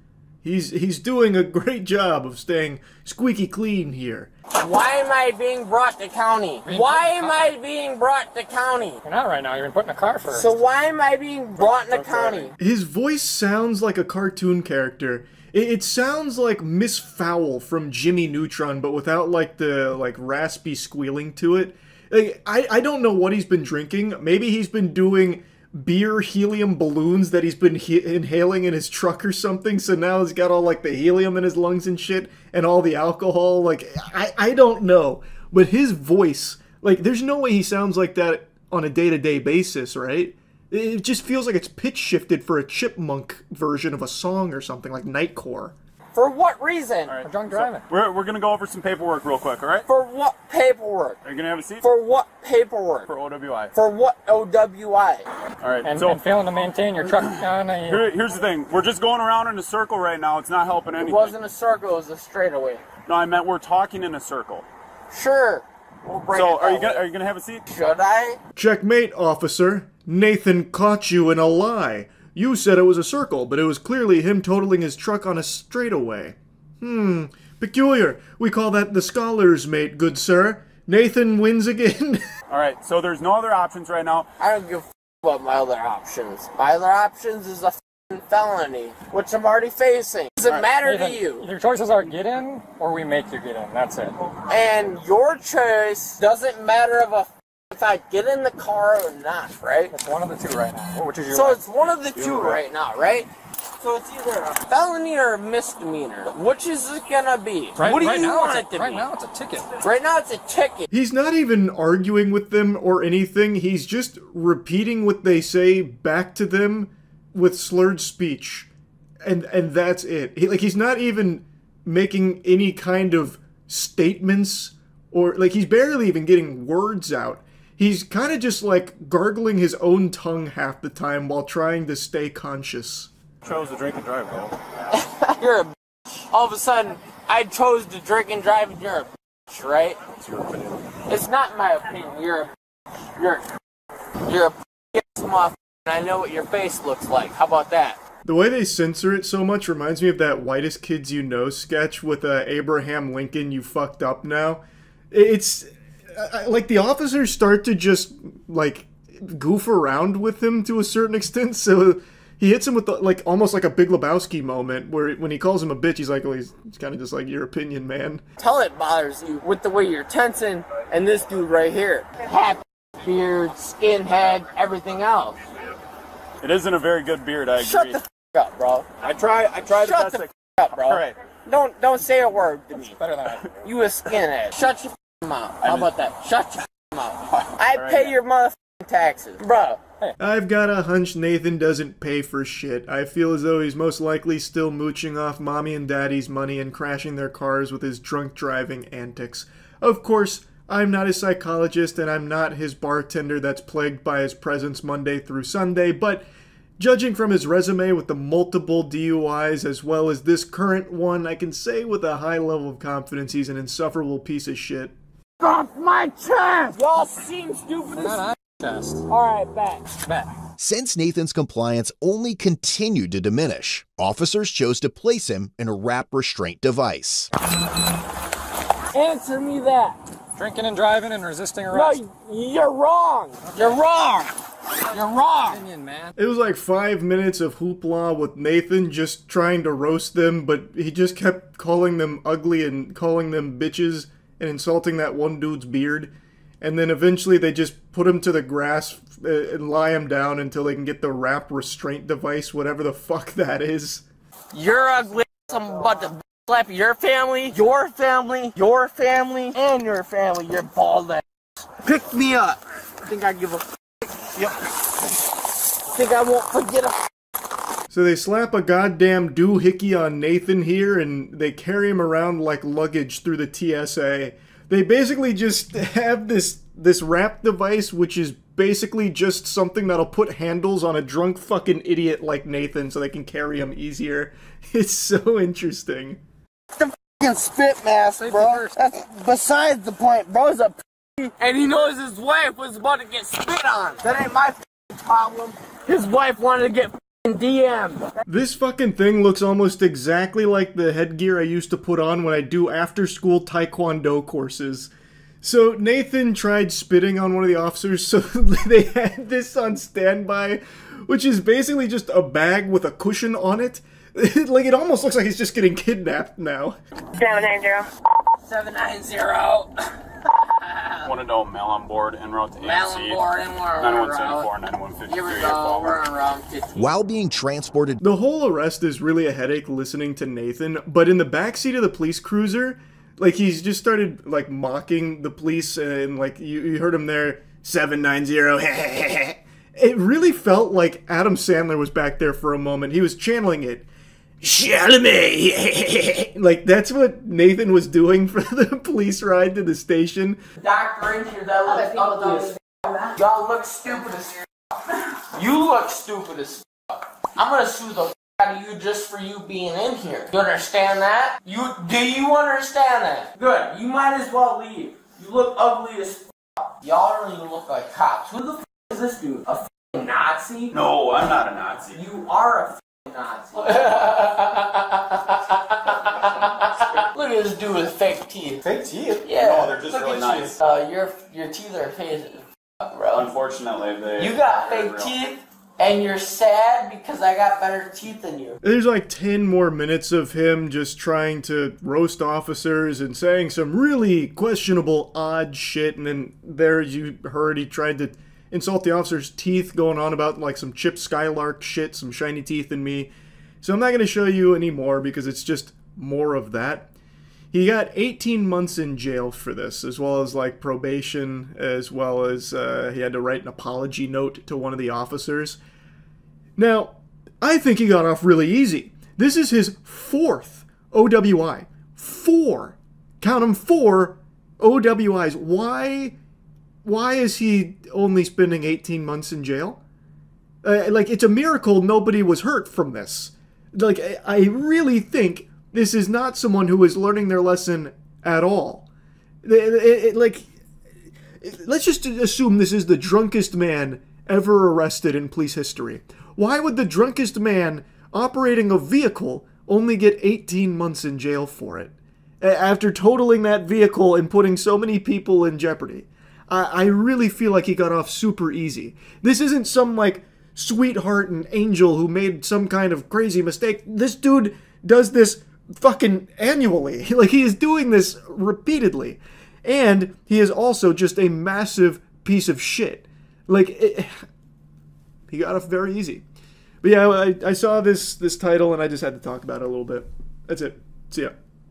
He's doing a great job of staying squeaky clean here. Why am I being brought to county? Why am I being brought to county? You're not right now. You're put in a car first. So why am I being brought to county? His voice sounds like a cartoon character. It sounds like Miss Fowl from Jimmy Neutron, but without like the raspy squealing to it. Like, I don't know what he's been drinking. Maybe he's been doing beer helium balloons that he's been inhaling in his truck or something, so now he's got all like the helium in his lungs and shit and all the alcohol. Like, I don't know, but his voice, like, there's no way he sounds like that on a day-to-day basis, right? It just feels like it's pitch shifted for a chipmunk version of a song or something, like Nightcore. For what reason? Right, for drunk driving. So we're gonna go over some paperwork real quick, all right? For what paperwork? Are you gonna have a seat? For what paperwork? For OWI. For what OWI? All right. And, so and failing to maintain your truck on a... Here's the thing. We're just going around in a circle right now. It's not helping anything. It wasn't a circle. It was a straightaway. No, I meant we're talking in a circle. Sure. We'll bring so it are you gonna have a seat? Should I? Checkmate, officer. Nathan caught you in a lie. You said it was a circle, but it was clearly him totaling his truck on a straightaway. Peculiar. We call that the scholar's mate, good sir. Nathan wins again. Alright, so there's no other options right now. I don't give a about my other options. My other options is a felony, which I'm already facing. Does it matter to you? Your choices are get in, or we make you get in. That's it. And your choice doesn't matter if I get in the car or not, right? It's one of the two right now. Which is your So it's one of the two right now, right? So it's either a felony or a misdemeanor. Which is it gonna be? What do you want it to be? Right now it's a ticket. Right now it's a ticket. He's not even arguing with them or anything. He's just repeating what they say back to them with slurred speech. And that's it. He's not even making any kind of statements or like he's barely even getting words out. He's kind of just like gargling his own tongue half the time while trying to stay conscious. Chose to drink and drive, though. You're a bitch. All of a sudden, I chose to drink and drive and you're a bitch, right? It's your opinion. It's not my opinion. You're a bitch. You're a bitch, motherfucker, and I know what your face looks like. How about that? The way they censor it so much reminds me of that Whitest Kids You Know sketch with Abraham Lincoln, you fucked up now. It's like the officers start to just like goof around with him to a certain extent, so he hits him with like almost like a Big Lebowski moment where when he calls him a bitch, he's like, well, he's kind of just like, your opinion, man. Tell it bothers you with the way you're tensing and this dude right here. Hat, beard, skinhead, everything else. It isn't a very good beard, I agree. Shut the f up, bro. I try the best Shut the f up, bro. All right. Don't say a word to me. Better than that. You a skinhead. Shut your f mouth. How about that? Shut your f I pay your motherfucking taxes, bro. I've got a hunch Nathan doesn't pay for shit. I feel as though he's most likely still mooching off mommy and daddy's money and crashing their cars with his drunk driving antics. Of course, I'm not a psychologist and I'm not his bartender that's plagued by his presence Monday through Sunday, but judging from his resume with the multiple DUIs as well as this current one, I can say with a high level of confidence he's an insufferable piece of shit. Off my chest! Y'all seem stupid as Chest. Alright, back. Since Nathan's compliance only continued to diminish, officers chose to place him in a wrap restraint device. Answer me that. Drinking and driving and resisting arrest. No, you're wrong. You're wrong. You're wrong. Opinion, man. It was like 5 minutes of hoopla with Nathan just trying to roast them, but he just kept calling them ugly and calling them bitches and insulting that one dude's beard. And then eventually they just put him to the grass and lie him down until they can get the wrap restraint device, whatever the fuck that is. You're ugly. I'm about to slap your family, your family, your family, and your family. You're bald ass. Pick me up. Think I give a Yep. Think I won't forget a So they slap a goddamn doohickey on Nathan here and they carry him around like luggage through the TSA. They basically just have this wrap device, which is basically just something that'll put handles on a drunk fucking idiot like Nathan so they can carry him easier. It's so interesting. The fucking spit mask, bro. That's besides the point. Bro's a p***, and he knows his wife was about to get spit on. That ain't my problem. His wife wanted to get DM'd. This fucking thing looks almost exactly like the headgear I used to put on when I do after-school taekwondo courses. So Nathan tried spitting on one of the officers, so they had this on standby, which is basically just a bag with a cushion on it. Like, it almost looks like he's just getting kidnapped now. 790. 790. Want to know mail on board en route to Mail on board and we're 9174, 9153. Here we go, we're on route 50. While being transported, the whole arrest is really a headache listening to Nathan, but in the backseat of the police cruiser, like, he's just started, like, mocking the police, and, like, you heard him there, 790, It really felt like Adam Sandler was back there for a moment. He was channeling it. Chalamet! Like, that's what Nathan was doing for the police ride to the station. Doctor in here that looks ugly as y'all look stupid as You look stupid as I'm gonna sue the out of you just for you being in here. You understand that? Do you understand that? Good. You might as well leave. You look ugly as Y'all don't even look like cops. Who the is this dude? A Nazi? No, I'm not a Nazi. You are a Nazi. Look at this dude with fake teeth. Fake teeth? Yeah. No, they're just look really at nice. Your teeth are fake, bro. Unfortunately, You got fake teeth, and you're sad because I got better teeth than you. There's like 10 more minutes of him just trying to roast officers and saying some really questionable, odd shit, and then there you heard he tried to insult the officer's teeth, going on about like some Chip Skylark shit, some shiny teeth in me. So I'm not going to show you any more because it's just more of that. He got 18 months in jail for this, as well as like probation, as well as he had to write an apology note to one of the officers. Now, I think he got off really easy. This is his 4th OWI. 4. Count them, 4 OWIs. Why is he only spending 18 months in jail? Like, it's a miracle nobody was hurt from this. Like, I really think this is not someone who is learning their lesson at all. Like, let's just assume this is the drunkest man ever arrested in police history. Why would the drunkest man operating a vehicle only get 18 months in jail for it? After totaling that vehicle and putting so many people in jeopardy. I really feel like he got off super easy. This isn't some, like, sweetheart and angel who made some kind of crazy mistake. This dude does this fucking annually. Like, he is doing this repeatedly. And he is also just a massive piece of shit. Like, he got off very easy. But yeah, I saw this title and I just had to talk about it a little bit. That's it. See ya.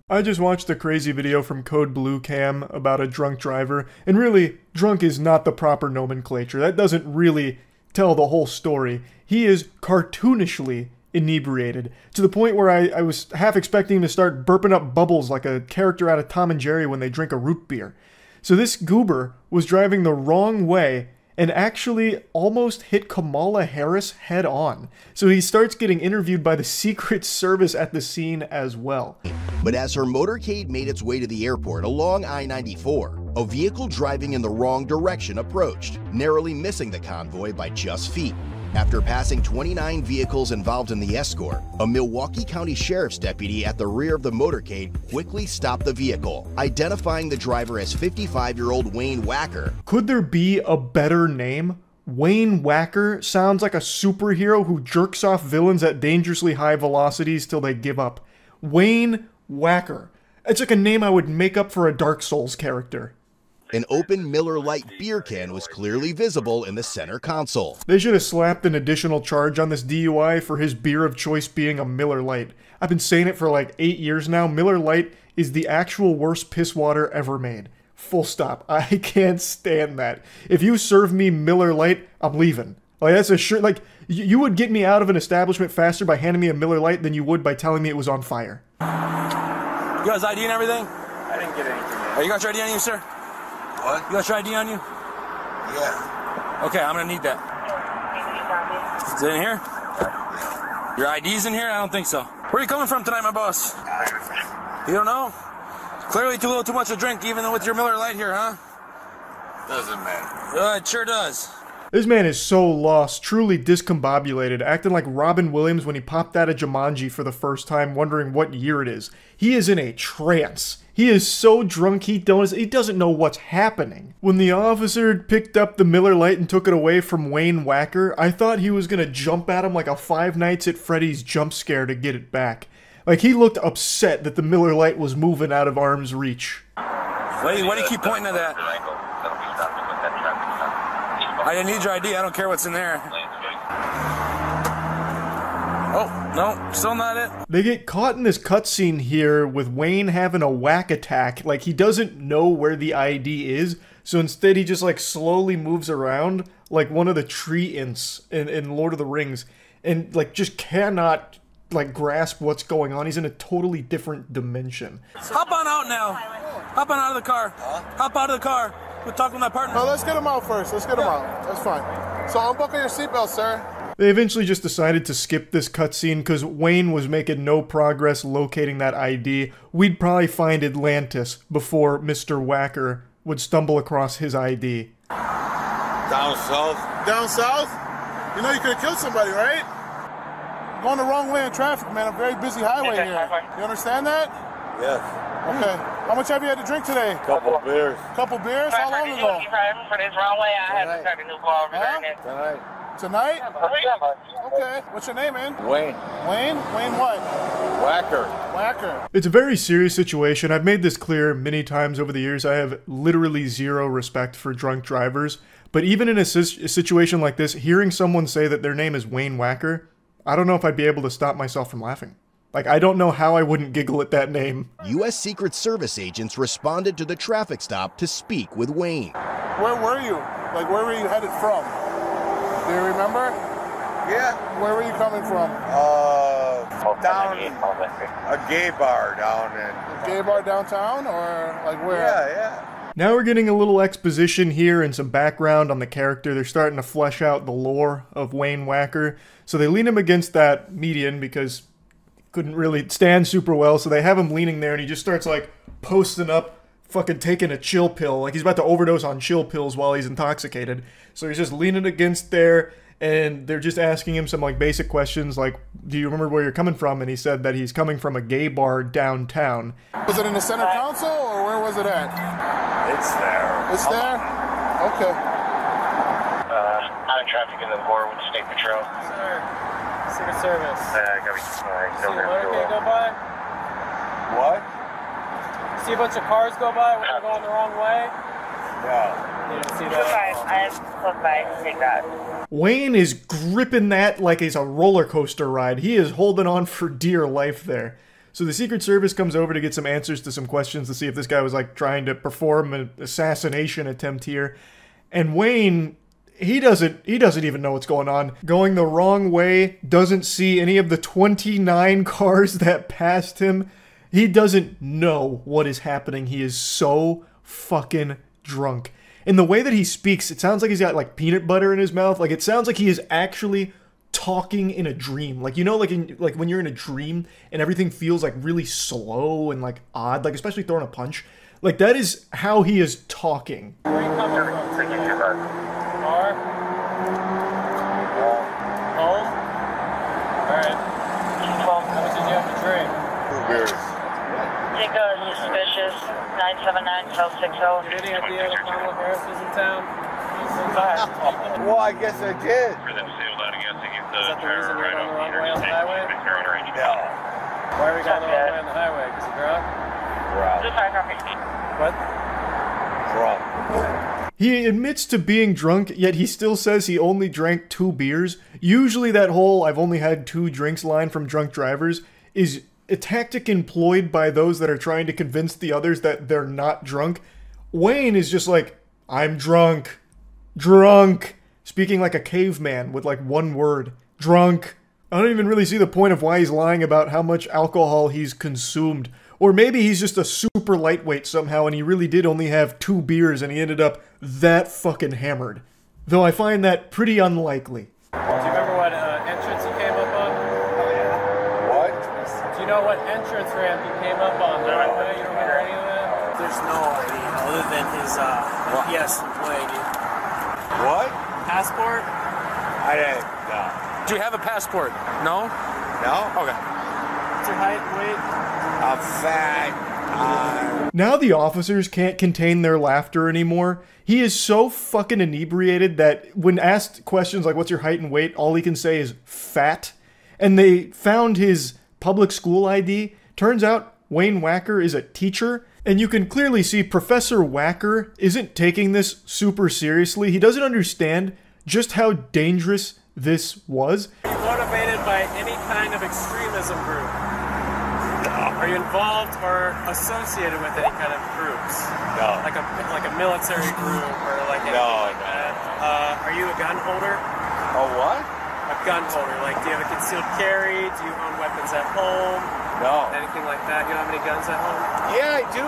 I just watched a crazy video from Code Blue Cam about a drunk driver, and really, drunk is not the proper nomenclature. That doesn't really tell the whole story. He is cartoonishly inebriated, to the point where I was half expecting him to start burping up bubbles like a character out of Tom and Jerry when they drink a root beer. So this goober was driving the wrong way and actually almost hit Kamala Harris head on. So he starts getting interviewed by the Secret Service at the scene as well. But as her motorcade made its way to the airport along I-94, a vehicle driving in the wrong direction approached, narrowly missing the convoy by just feet. After passing 29 vehicles involved in the escort, a Milwaukee County Sheriff's deputy at the rear of the motorcade quickly stopped the vehicle, identifying the driver as 55-year-old Wayne Wacker. Could there be a better name? Wayne Wacker sounds like a superhero who jerks off villains at dangerously high velocities till they give up. Wayne Wacker. It's like a name I would make up for a Dark Souls character. An open Miller Lite beer can was clearly visible in the center console. They should have slapped an additional charge on this DUI for his beer of choice being a Miller Lite. I've been saying it for like 8 years now. Miller Lite is the actual worst piss water ever made. Full stop. I can't stand that. If you serve me Miller Lite, I'm leaving. Like, that's a sure, like, you would get me out of an establishment faster by handing me a Miller Lite than you would by telling me it was on fire. You guys ID and everything? I didn't get anything. Are you got your ID on you, sir? What? You got your ID on you? Yeah. Okay, I'm gonna need that. Is it in here? Your ID's in here? I don't think so. Where are you coming from tonight, my boss? You don't know? Clearly too little, too much to drink, even with your Miller Lite here, huh? Doesn't matter. It sure does. This man is so lost, truly discombobulated, acting like Robin Williams when he popped out of Jumanji for the first time, wondering what year it is. He is in a trance. He is so drunk he doesn't know what's happening. When the officer picked up the Miller Lite and took it away from Wayne Wacker, I thought he was gonna jump at him like a Five Nights at Freddy's jump scare to get it back. Like, he looked upset that the Miller Lite was moving out of arm's reach. Why do you keep pointing at that? I didn't need your ID. I don't care what's in there. Oh, no, still not it. They get caught in this cutscene here with Wayne having a whack attack. Like, he doesn't know where the ID is, so instead he just, like, slowly moves around like one of the tree ints in Lord of the Rings, and, like, just cannot, like, grasp what's going on. He's in a totally different dimension. Hop on out now. Hop on out of the car. Hop out of the car. We're talking to my partner. No, let's get him out first. Let's get him out. That's fine. So unbuckle your seatbelt, sir. They eventually just decided to skip this cutscene because Wayne was making no progress locating that ID. We'd probably find Atlantis before Mr. Wacker would stumble across his ID. Down south? Down south? You know you could have killed somebody, right? Going the wrong way in traffic, man. A very busy highway here. You understand that? Yes. Okay. How much have you had to drink today? Couple beers. Couple beers? How long ago? For this wrong way, I had to start a new car over there. Tonight. Tonight? Okay. What's your name, man? Wayne. Wayne? Wayne what? Wacker. Wacker. It's a very serious situation. I've made this clear many times over the years. I have literally zero respect for drunk drivers. But even in a situation like this, hearing someone say that their name is Wayne Wacker, I don't know if I'd be able to stop myself from laughing. Like, I don't know how I wouldn't giggle at that name. U.S. Secret Service agents responded to the traffic stop to speak with Wayne. Where were you? Like, where were you headed from? Do you remember? Yeah. Where were you coming from? Down a gay bar down in... A gay bar downtown, or like where? Yeah. Now we're getting a little exposition here and some background on the character. They're starting to flesh out the lore of Wayne Wacker. So they lean him against that median because couldn't really stand super well. So they have him leaning there and he just starts like posting up, fucking taking a chill pill. Like he's about to overdose on chill pills while he's intoxicated. So he's just leaning against there and they're just asking him some like basic questions like, do you remember where you're coming from? And he said that he's coming from a gay bar downtown. Was it in the center council or where was it at? It's there. It's there? Okay. Out of traffic in the board with State Patrol. Sir, Secret Service. Gotta be See a motorcade go by? What? See a bunch of cars go by when they're going the wrong way? No. You didn't see that? I am close by to take that. Wayne is gripping that like it's a roller coaster ride. He is holding on for dear life there. So the Secret Service comes over to get some answers to some questions to see if this guy was like trying to perform an assassination attempt here. And Wayne, he doesn't even know what's going on. Going the wrong way, doesn't see any of the 29 cars that passed him. He doesn't know what is happening. He is so fucking drunk. In the way that he speaks, it sounds like he's got like peanut butter in his mouth. Like it sounds like he is actually talking in a dream. Like, you know, like when you're in a dream and everything feels like really slow and like odd, like especially throwing a punch. Like that is how he is talking. Where are you coming from? Car? Home? Alright. How much did you have to drink? 2 beers. Take suspicious 979-1260. Any idea what Embarrasses in town? Well, I guess I did. Is that the reason you're going the wrong way on the highway? No. Why are we going the wrong way on the highway? Because you're drunk? What? Drunk. He admits to being drunk, yet he still says he only drank 2 beers. Usually that whole "I've only had 2 drinks" line from drunk drivers is a tactic employed by those that are trying to convince the others that they're not drunk. Wayne is just like, "I'm drunk. Drunk." Speaking like a caveman with like one word. Drunk. I don't even really see the point of why he's lying about how much alcohol he's consumed. Or maybe he's just a super lightweight somehow and he really did only have 2 beers and he ended up that fucking hammered. Though I find that pretty unlikely. Do you remember what entrance you came up on? Oh, yeah. What? Do you know what entrance ramp you came up on? No. You don't remember any of that? There's no idea other than his UPS employee. What? Passport? I didn't. No. Do you have a passport? No? No? Okay. What's your height and weight? I'm fat. Now the officers can't contain their laughter anymore. He is so fucking inebriated that when asked questions like what's your height and weight, all he can say is fat. And they found his public school ID. Turns out Wayne Wacker is a teacher. And you can clearly see Professor Wacker isn't taking this super seriously. He doesn't understand just how dangerous this was. Are you motivated by any kind of extremism group? No. Are you involved or associated with any kind of groups? No. Like a military group or like anything like that? Are you a gun holder? A what? A gun holder. Like, do you have a concealed carry? Do you own weapons at home? No. Anything like that? You don't have any guns at home? Yeah, I do.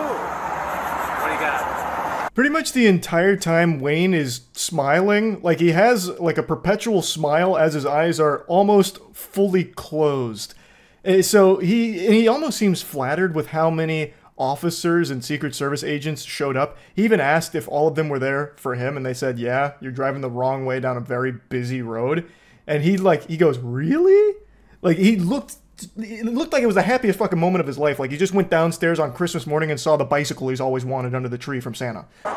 What do you got? Pretty much the entire time Wayne is smiling, like he has like a perpetual smile as his eyes are almost fully closed. So he almost seems flattered with how many officers and Secret Service agents showed up. He even asked if all of them were there for him and they said, "Yeah, you're driving the wrong way down a very busy road." And he goes, "Really?" Like it looked like it was the happiest fucking moment of his life. Like he just went downstairs on Christmas morning and saw the bicycle he's always wanted under the tree from Santa. Yeah,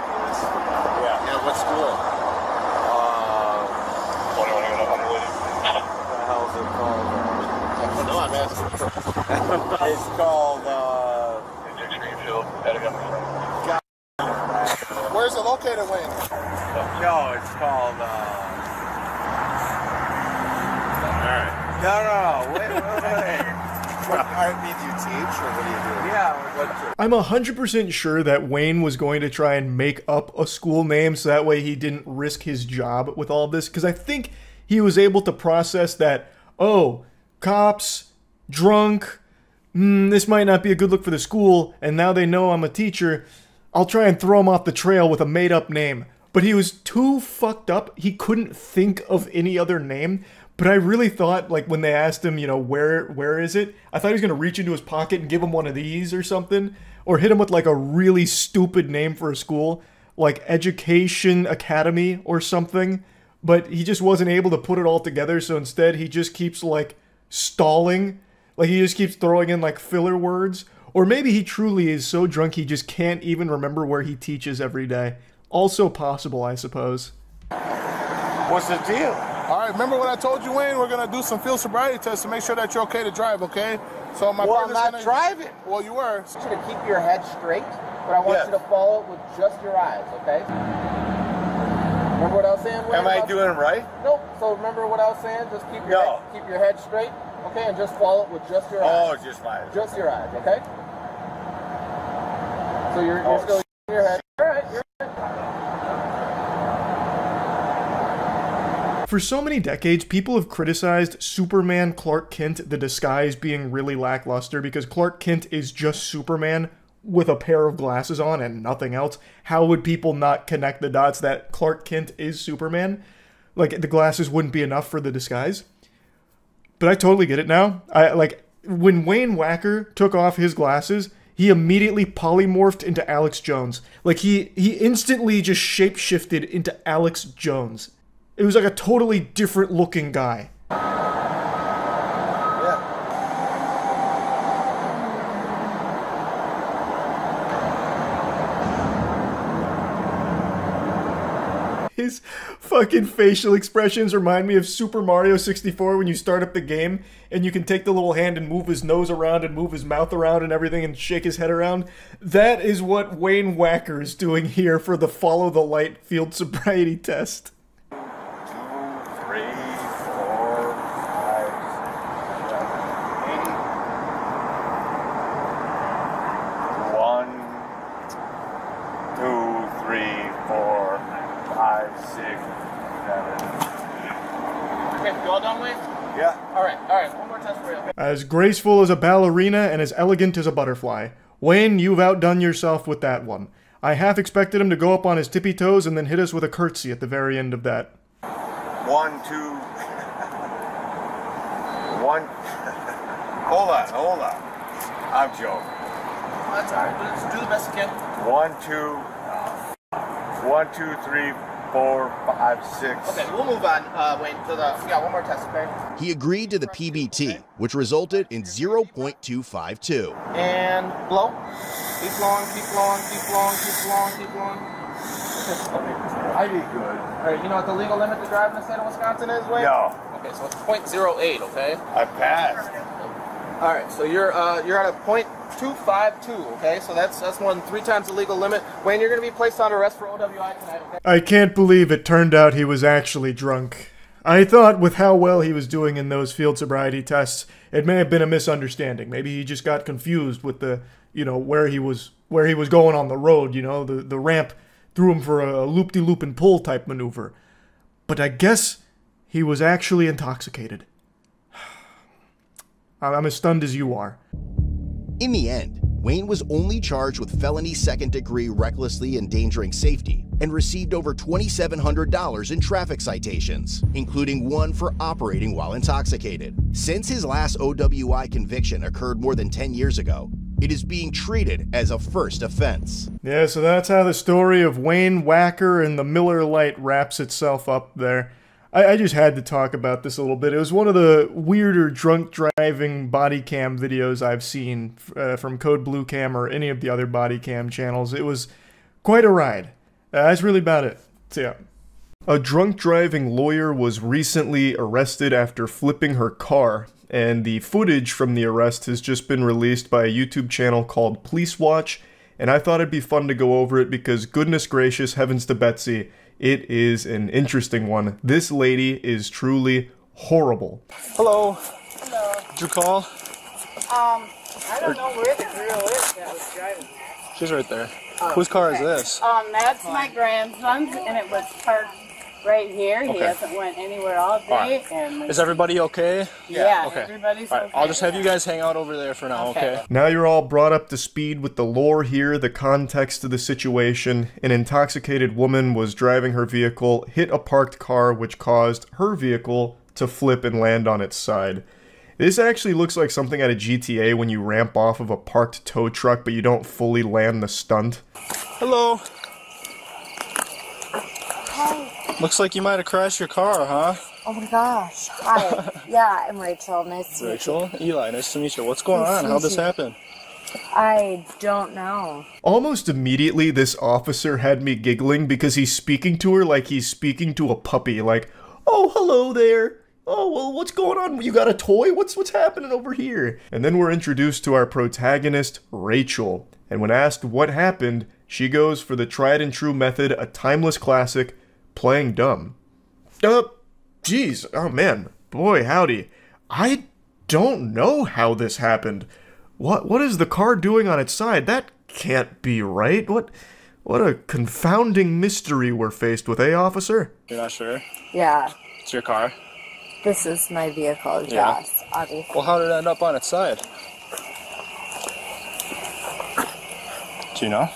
what school? What the hell is it called? No, I'm asking. It's called, Where's it located, Wayne? No, it's called, No, wait. What art means you teach, or what do you do? Yeah, I'm 100% sure that Wayne was going to try and make up a school name so that way he didn't risk his job with all this, because I think he was able to process that, oh, cops, drunk, this might not be a good look for the school, and now they know I'm a teacher, I'll try and throw him off the trail with a made-up name. But he was too fucked up, he couldn't think of any other name. But I really thought, like, when they asked him, you know, where is it? I thought he was going to reach into his pocket and give him one of these or something. Or hit him with, like, a really stupid name for a school. Like, Education Academy or something. But he just wasn't able to put it all together, so instead he just keeps, like, stalling. Like, he just keeps throwing in, like, filler words. Or maybe he truly is so drunk he just can't even remember where he teaches every day. Also possible, I suppose. What's the deal? All right, remember what I told you, Wayne? We're going to do some field sobriety tests to make sure that you're okay to drive, okay? So my I'm not driving. Well, you were. I want you to keep your head straight, but I want you to follow it with just your eyes, okay? Remember what I was saying, Wayne? Am I doing it right? Nope. So remember what I was saying? Just keep your head straight, okay? And just follow it with just your eyes. Oh, just my eyes. Just your eyes, okay? So you're still in your head. All right, you're For so many decades, people have criticized Superman Clark Kent, the disguise, being really lackluster because Clark Kent is just Superman with a pair of glasses on and nothing else. How would people not connect the dots that Clark Kent is Superman? Like, the glasses wouldn't be enough for the disguise. But I totally get it now. When Wayne Wacker took off his glasses, he immediately polymorphed into Alex Jones. Like, he instantly just shape-shifted into Alex Jones. It was like a totally different looking guy. His fucking facial expressions remind me of Super Mario 64 when you start up the game and you can take the little hand and move his nose around and move his mouth around and everything and shake his head around. That is what Wayne Wacker is doing here for the Follow the Light field sobriety test. 2, 3, 4, 5, 6, 7. Okay, you all done, Wayne? Yeah. All right, one more test for you. Okay? As graceful as a ballerina and as elegant as a butterfly. Wayne, you've outdone yourself with that one. I half expected him to go up on his tippy toes and then hit us with a curtsy at the very end of that. 1, 2. 1. Hold on. I'm joking. That's all right. Just do the best you can. 1, 2, 3, 4, 5, 6. Okay, we'll move on, Wayne, to the... We got one more test, okay? He agreed to the PBT, which resulted in 0.252. And blow. Keep blowing, keep blowing, keep blowing, keep blowing, keep blowing. I did good. All right, you know what the legal limit to drive in the state of Wisconsin is, Wayne? No. Okay, so it's 0.08, okay? I passed. All right, so you're at a 0.252, okay? So that's more than 3 times the legal limit. Wayne, you're going to be placed on arrest for OWI tonight, okay? I can't believe it turned out he was actually drunk. I thought with how well he was doing in those field sobriety tests, it may have been a misunderstanding. Maybe he just got confused with the, where he was going on the road, the ramp threw him for a loop-de-loop and pull type maneuver. But I guess he was actually intoxicated. I'm as stunned as you are. In the end, Wayne was only charged with felony second-degree recklessly endangering safety and received over $2,700 in traffic citations, including one for operating while intoxicated. Since his last OWI conviction occurred more than 10 years ago, it is being treated as a first offense. Yeah, so that's how the story of Wayne Wacker and the Miller Lite wraps itself up there. I just had to talk about this a little bit. It was one of the weirder drunk driving body cam videos I've seen from Code Blue Cam or any of the other body cam channels. It was quite a ride. That's really about it. So yeah. A drunk driving lawyer was recently arrested after flipping her car, and the footage from the arrest has just been released by a YouTube channel called Police Watch, and I thought it'd be fun to go over it because goodness gracious, heavens to Betsy, it is an interesting one. This lady is truly horrible. Hello. Hello. Did you call? I don't know where the girl is that was driving. She's right there. Whose car is this? That's my grandson's, and it was parked right here. Okay. He hasn't went anywhere all day. And Is everybody okay? Yeah, okay. everybody's all right. okay. I'll just have you guys hang out over there for now, okay? Now you're all brought up to speed with the lore here, the context of the situation. An intoxicated woman was driving her vehicle, hit a parked car, which caused her vehicle to flip and land on its side. This actually looks like something out of GTA when you ramp off of a parked tow truck, but you don't fully land the stunt. Hello. Looks like you might have crashed your car, huh? Oh my gosh. Hi. Yeah, I'm Rachel. Nice to meet you. Rachel? Eli, nice to meet you. What's going on? How'd this happen? I don't know. Almost immediately, this officer had me giggling because he's speaking to her like he's speaking to a puppy. Like, oh, hello there. Oh, well, what's going on? You got a toy? What's happening over here? And then we're introduced to our protagonist, Rachel. And when asked what happened, she goes for the tried and true method, a timeless classic, playing dumb. Geez. Oh, man. Boy, howdy. I don't know how this happened. What is the car doing on its side? That can't be right. What a confounding mystery we're faced with, eh, officer? You're not sure? Yeah. It's your car? This is my vehicle, Yeah. yes, obviously. Well, how did it end up on its side? Do you know?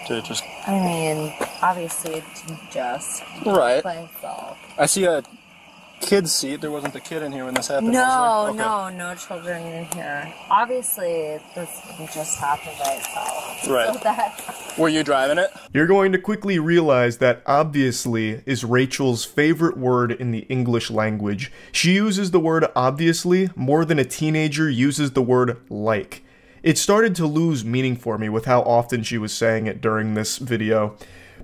Did it just... I mean, obviously it didn't just Right. by itself. I see a kid's seat. There wasn't a kid in here when this happened, No, was there? Okay. no children in here. Obviously, this didn't just happen by itself. Right. So that... Were you driving it? You're going to quickly realize that obviously is Rachel's favorite word in the English language. She uses the word obviously more than a teenager uses the word like. It started to lose meaning for me with how often she was saying it during this video.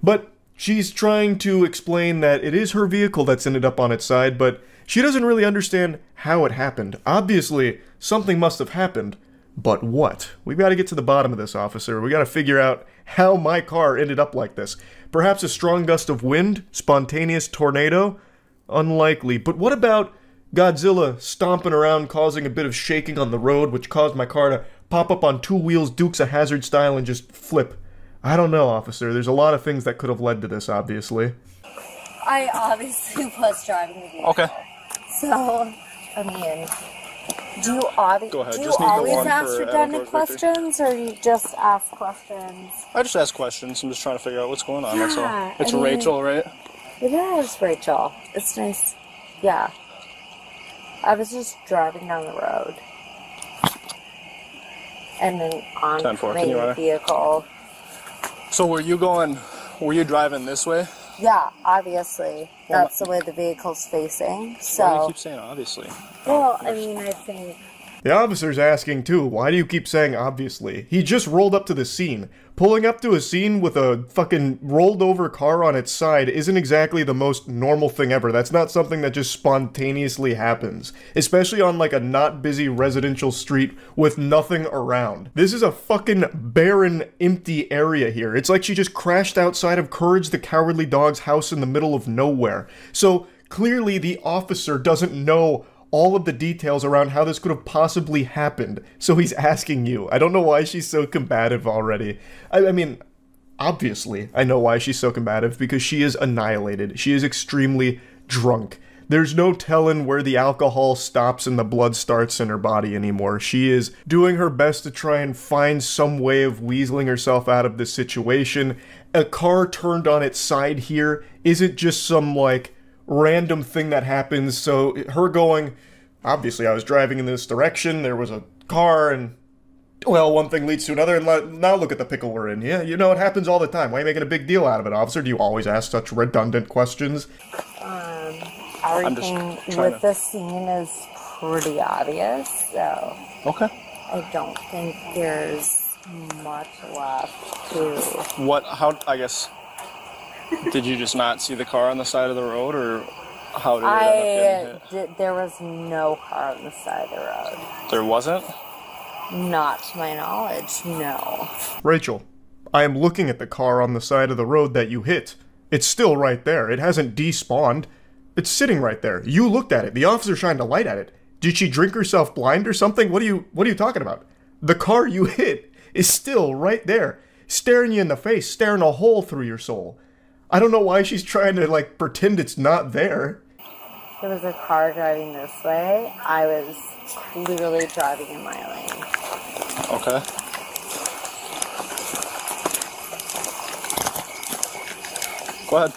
But she's trying to explain that it is her vehicle that's ended up on its side, but she doesn't really understand how it happened. Obviously, something must have happened. But what? We've got to get to the bottom of this, officer. We got to figure out how my car ended up like this. Perhaps a strong gust of wind? Spontaneous tornado? Unlikely. But what about Godzilla stomping around causing a bit of shaking on the road, which caused my car to pop up on two wheels, Dukes of Hazzard style, and just flip? I don't know, officer. There's a lot of things that could have led to this, obviously. I obviously was driving the vehicle. Okay. So, I mean, do you, Go ahead. do you Just need the always one ask for redundant Adam Tor's victory. questions, or you just ask questions? I just ask questions. I'm just trying to figure out what's going on, that's all. Yeah, It's I mean- Rachel, right? It is, Rachel. It's nice. Yeah. I was just driving down the road. And then on 10-4, my can you run? vehicle. So were you driving this way? Yeah, obviously. That's the way the vehicle's facing. Why do you So, keep saying obviously? well, I mean, I think... The officer's asking too, why do you keep saying obviously? He just rolled up to the scene. Pulling up to a scene with a fucking rolled over car on its side isn't exactly the most normal thing ever. That's not something that just spontaneously happens. Especially on like a not busy residential street with nothing around. This is a fucking barren, empty area here. It's like she just crashed outside of Courage the Cowardly Dog's house in the middle of nowhere. So clearly the officer doesn't know all of the details around how this could have possibly happened. So he's asking you. I don't know why she's so combative already. I mean, obviously, I know why she's so combative, because she is annihilated. She is extremely drunk. There's no telling where the alcohol stops and the blood starts in her body anymore. She is doing her best to try and find some way of weaseling herself out of this situation. A car turned on its side here isn't just some, like, random thing that happens. So her going, obviously I was driving in this direction, there was a car, and well, one thing leads to another, and now look at the pickle we're in. Yeah, you know, it happens all the time. Why are you making a big deal out of it, officer? Do you always ask such redundant questions? Everything with this scene is pretty obvious, so... Okay. I don't think there's much left to... I guess, did you just not see the car on the side of the road, or how did it end up getting hit? There was no car on the side of the road. There wasn't? Not to my knowledge, no. Rachel, I am looking at the car on the side of the road that you hit. It's still right there. It hasn't despawned. It's sitting right there. You looked at it. The officer shined a light at it. Did she drink herself blind or something? What are you talking about? The car you hit is still right there, staring you in the face, staring a hole through your soul. I don't know why she's trying to, like, pretend it's not there. There was a car driving this way. I was clearly driving in my lane. Okay. Go ahead.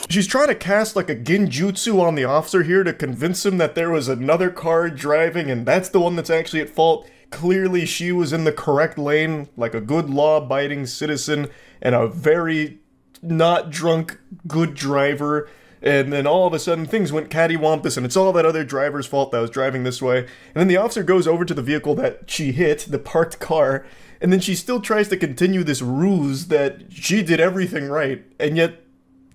She's trying to cast like a genjutsu on the officer here to convince him that there was another car driving and that's the one that's actually at fault. Clearly she was in the correct lane, like a good law-abiding citizen and a very not drunk good driver. And then all of a sudden things went cattywampus and it's all that other driver's fault that was driving this way. And then the officer goes over to the vehicle that she hit, the parked car, and then she still tries to continue this ruse that she did everything right, and yet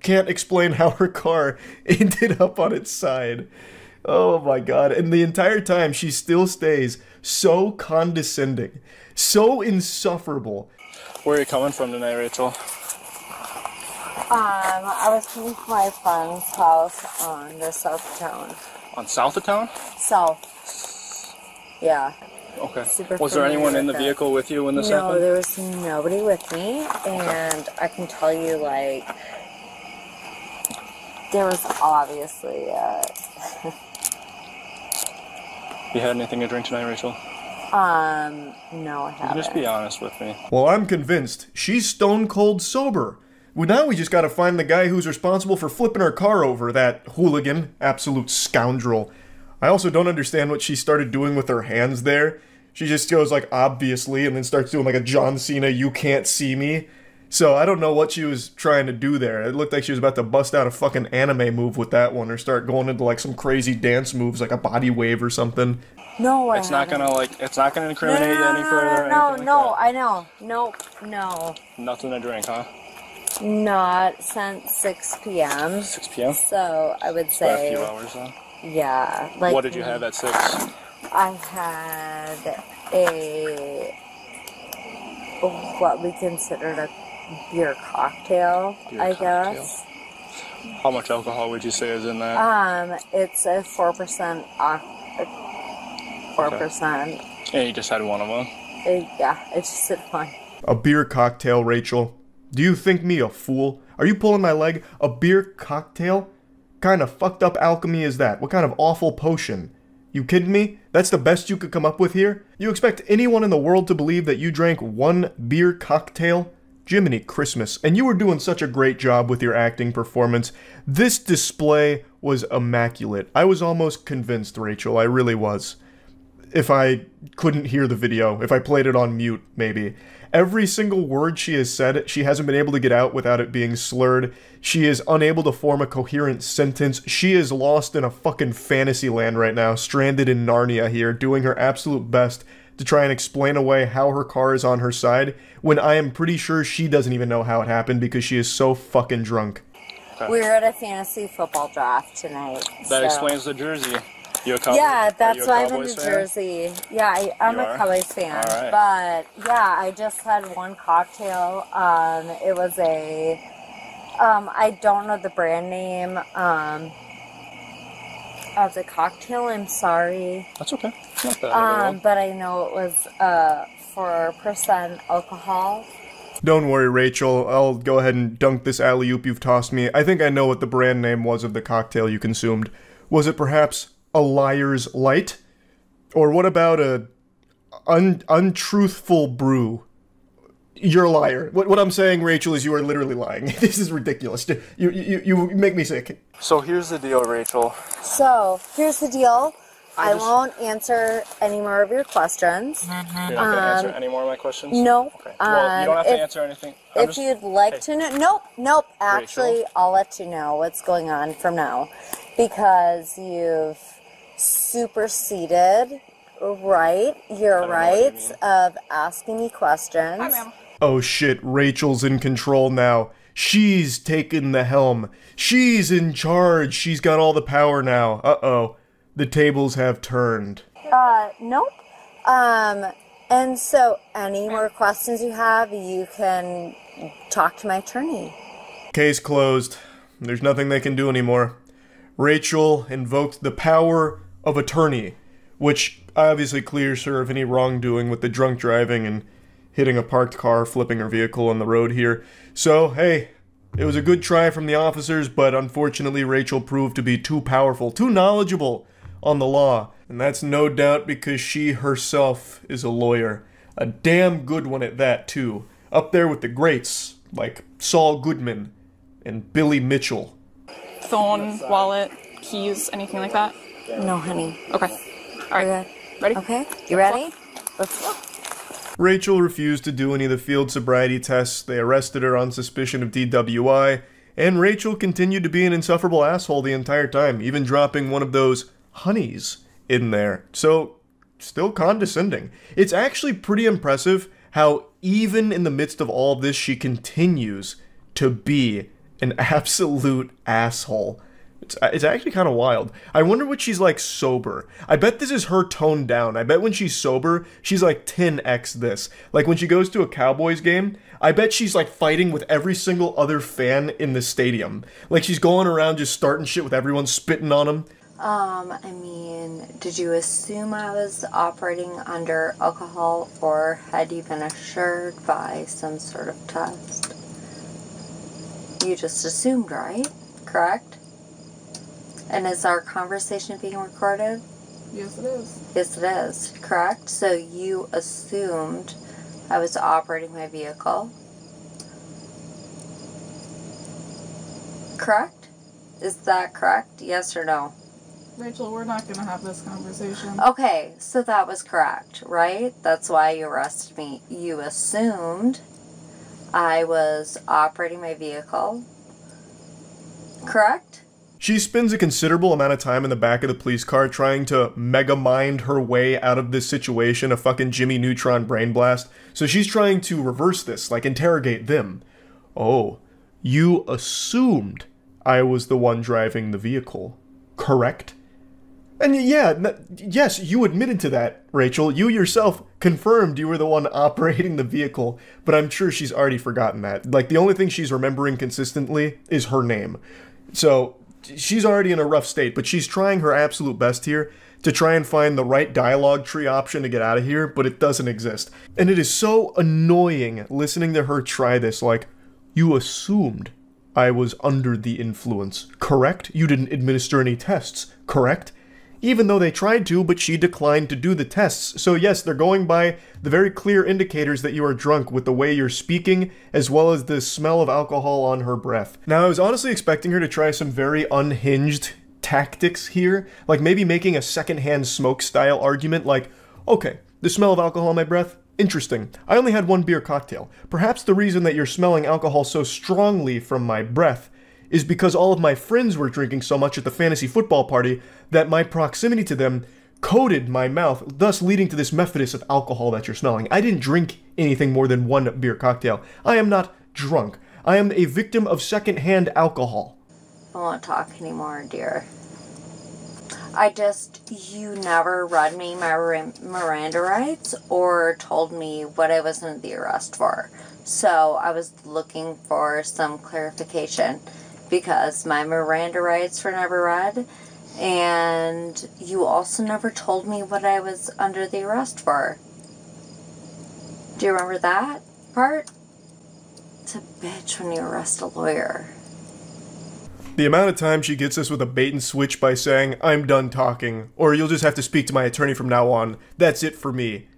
can't explain how her car ended up on its side. Oh my god. And the entire time she still stays so condescending, so insufferable. Where are you coming from tonight, Rachel? I was coming from my friend's house on the south of town. On south of town? South. Yeah. Okay. Super Was there anyone in the familiar with vehicle with you when this No, happened? there was nobody with me, and I can tell you, like, there was obviously, You had anything to drink tonight, Rachel? no, I You haven't. can just be honest with me. Well, I'm convinced she's stone cold sober. Well, now we just gotta find the guy who's responsible for flipping her car over, that hooligan, absolute scoundrel. I also don't understand what she started doing with her hands there. She just goes like, obviously, and then starts doing like a John Cena, you can't see me. So I don't know what she was trying to do there. It looked like she was about to bust out a fucking anime move with that one, or start going into like some crazy dance moves, like a body wave or something. No, I It's not haven't. gonna it's not gonna incriminate you any further. or No, anything no, like I know. Nope, no. that? Nothing to drink, huh? Not since 6 p.m. 6 p.m. So I would For a say, few hours then. yeah. Like, What did you have at 6? I had what we considered a beer cocktail, I guess. How much alcohol would you say is in that? It's a 4%. 4%. And you just had one of them. Yeah, it's just a fun. A beer cocktail, Rachel. Do you think me a fool? Are you pulling my leg? A beer cocktail? Kind of fucked up alchemy is that? What kind of awful potion? You kidding me? That's the best you could come up with here? You expect anyone in the world to believe that you drank one beer cocktail? Jiminy Christmas. And you were doing such a great job with your acting performance. This display was immaculate. I was almost convinced, Rachel. I really was. If I couldn't hear the video, if I played it on mute, maybe. Every single word she has said, she hasn't been able to get out without it being slurred. She is unable to form a coherent sentence. She is lost in a fucking fantasy land right now, stranded in Narnia here, doing her absolute best to try and explain away how her car is on her side, when I am pretty sure she doesn't even know how it happened because she is so fucking drunk. Okay. We were at a fantasy football draft tonight. That explains the jersey. You a Cowboys? Yeah, that's why I'm in Cowboys New fan? Jersey. Yeah, I'm You a are? Cowboys fan. All right. But yeah, I just had one cocktail. It was a, I don't know the brand name. Of the cocktail, I'm sorry. That's okay. It's not bad. But I know it was 4% alcohol. Don't worry, Rachel. I'll go ahead and dunk this alley-oop you've tossed me. I think I know what the brand name was of the cocktail you consumed. Was it perhaps a Liar's Light? Or what about a untruthful brew? You're a liar. What I'm saying, Rachel, is you are literally lying. This is ridiculous. You make me sick. So here's the deal, Rachel. So, here's the deal. I won't answer any more of your questions. You're not going to answer any more of my questions? No. Okay. Well, you don't have to answer anything. If you'd like to know... Nope. Actually, Rachel? I'll let you know what's going on from now. Because you've superseded your rights of asking me questions. Hi, ma'am. Oh shit, Rachel's in control now. She's taken the helm. She's in charge. She's got all the power now. Uh-oh. The tables have turned. Nope. And so, any more questions you have, you can talk to my attorney. Case closed. There's nothing they can do anymore. Rachel invoked the power of attorney, which obviously clears her of any wrongdoing with the drunk driving and hitting a parked car, flipping her vehicle on the road here. So, hey, it was a good try from the officers, but unfortunately Rachel proved to be too powerful, too knowledgeable on the law. And that's no doubt because she herself is a lawyer. A damn good one at that, too. Up there with the greats, like Saul Goodman and Billy Mitchell. Phone, wallet, keys, anything like that? No, honey. Okay. All right. Ready? Okay. You ready? Let's go. Rachel refused to do any of the field sobriety tests. They arrested her on suspicion of DWI, and Rachel continued to be an insufferable asshole the entire time, even dropping one of those honeys in there. So, still condescending. It's actually pretty impressive how even in the midst of all this, she continues to be an absolute asshole. It's actually kind of wild. I wonder what she's like sober. I bet this is her toned down. I bet when she's sober, she's like 10x this. Like when she goes to a Cowboys game, I bet she's like fighting with every single other fan in the stadium. Like she's going around just starting shit with everyone, spitting on them. I mean, did you assume I was operating under alcohol, or had you been assured by some sort of test? You just assumed, right? Correct? And is our conversation being recorded? Yes, it is. Yes, it is. Correct? So you assumed I was operating my vehicle. Correct? Is that correct? Yes or no? Rachel, we're not going to have this conversation. Okay, so that was correct, right? That's why you arrested me. You assumed I was operating my vehicle. Correct? She spends a considerable amount of time in the back of the police car trying to mega mind her way out of this situation, a fucking Jimmy Neutron brain blast. So she's trying to reverse this, like interrogate them. Oh, you assumed I was the one driving the vehicle, correct? And yeah, yes, you admitted to that, Rachel. You yourself confirmed you were the one operating the vehicle, but I'm sure she's already forgotten that. Like, the only thing she's remembering consistently is her name. So she's already in a rough state, but she's trying her absolute best here to try and find the right dialogue tree option to get out of here, but it doesn't exist. And it is so annoying listening to her try this, like, you assumed I was under the influence, correct? You didn't administer any tests, correct? Even though they tried to, but she declined to do the tests. So yes, they're going by the very clear indicators that you are drunk with the way you're speaking, as well as the smell of alcohol on her breath. Now, I was honestly expecting her to try some very unhinged tactics here, like maybe making a secondhand smoke style argument like, okay, the smell of alcohol on my breath? Interesting. I only had one beer cocktail. Perhaps the reason that you're smelling alcohol so strongly from my breath is because all of my friends were drinking so much at the fantasy football party that my proximity to them coated my mouth, thus leading to this method of alcohol that you're smelling. I didn't drink anything more than one beer cocktail. I am not drunk. I am a victim of secondhand alcohol. I won't talk anymore, dear. You never read me my Miranda rights or told me what I was under the arrest for. So I was looking for some clarification because my Miranda rights were never read, and you also never told me what I was under the arrest for. Do you remember that part? It's a bitch when you arrest a lawyer. The amount of time she gets us with a bait and switch by saying, I'm done talking, or you'll just have to speak to my attorney from now on, that's it for me,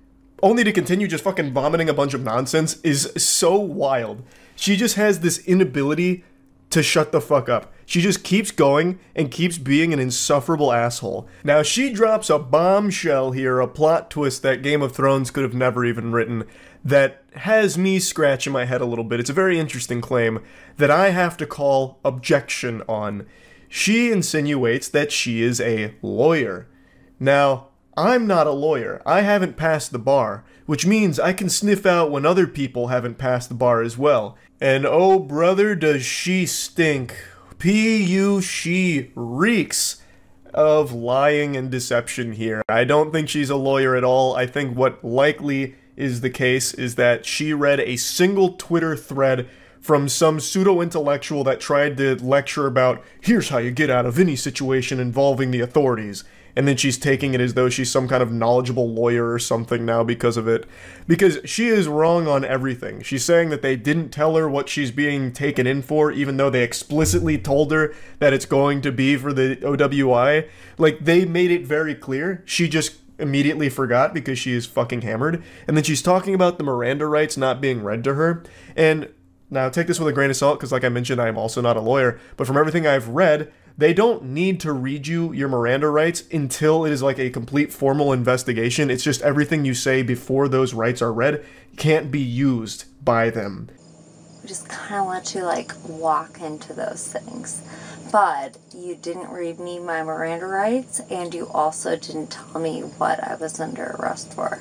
only to continue just fucking vomiting a bunch of nonsense, is so wild. She just has this inability to shut the fuck up. She just keeps going and keeps being an insufferable asshole. Now she drops a bombshell here, a plot twist that Game of Thrones could have never even written, that has me scratching my head a little bit. It's a very interesting claim that I have to call objection on. She insinuates that she is a lawyer. Now, I'm not a lawyer. I haven't passed the bar, which means I can sniff out when other people haven't passed the bar as well. And oh brother, does she stink. She reeks of lying and deception here. I don't think she's a lawyer at all. I think what likely is the case is that she read a single Twitter thread from some pseudo-intellectual that tried to lecture about, here's how you get out of any situation involving the authorities. And then she's taking it as though she's some kind of knowledgeable lawyer or something now because of it. Because she is wrong on everything. She's saying that they didn't tell her what she's being taken in for, even though they explicitly told her that it's going to be for the OWI. Like, they made it very clear. She just immediately forgot because she is fucking hammered. And then she's talking about the Miranda rights not being read to her. And now take this with a grain of salt, because like I mentioned, I am also not a lawyer. But from everything I've read, they don't need to read you your Miranda rights until it is like a complete formal investigation. It's just everything you say before those rights are read can't be used by them. We just kind of let you, like, walk into those things. But you didn't read me my Miranda rights, and you also didn't tell me what I was under arrest for.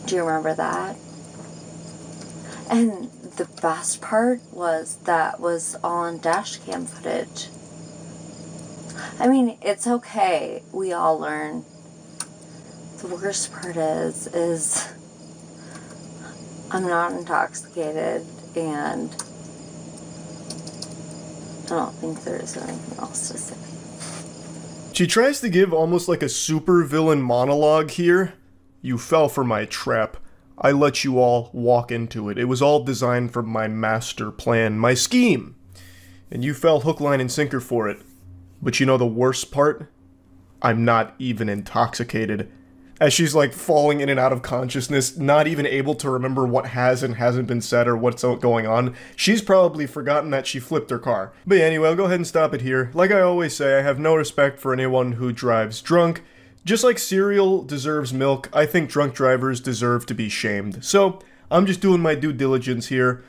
Do you remember that? And the best part was that was all on dash cam footage. I mean, it's okay. We all learn. The worst part is I'm not intoxicated, and I don't think there's anything else to say. She tries to give almost like a supervillain monologue here. You fell for my trap. I let you all walk into it. It was all designed from my master plan, my scheme. And you fell hook, line, and sinker for it. But you know the worst part? I'm not even intoxicated. As she's like falling in and out of consciousness, not even able to remember what has and hasn't been said or what's going on. She's probably forgotten that she flipped her car. But yeah, anyway, I'll go ahead and stop it here. Like I always say, I have no respect for anyone who drives drunk. Just like cereal deserves milk, I think drunk drivers deserve to be shamed. So, I'm just doing my due diligence here.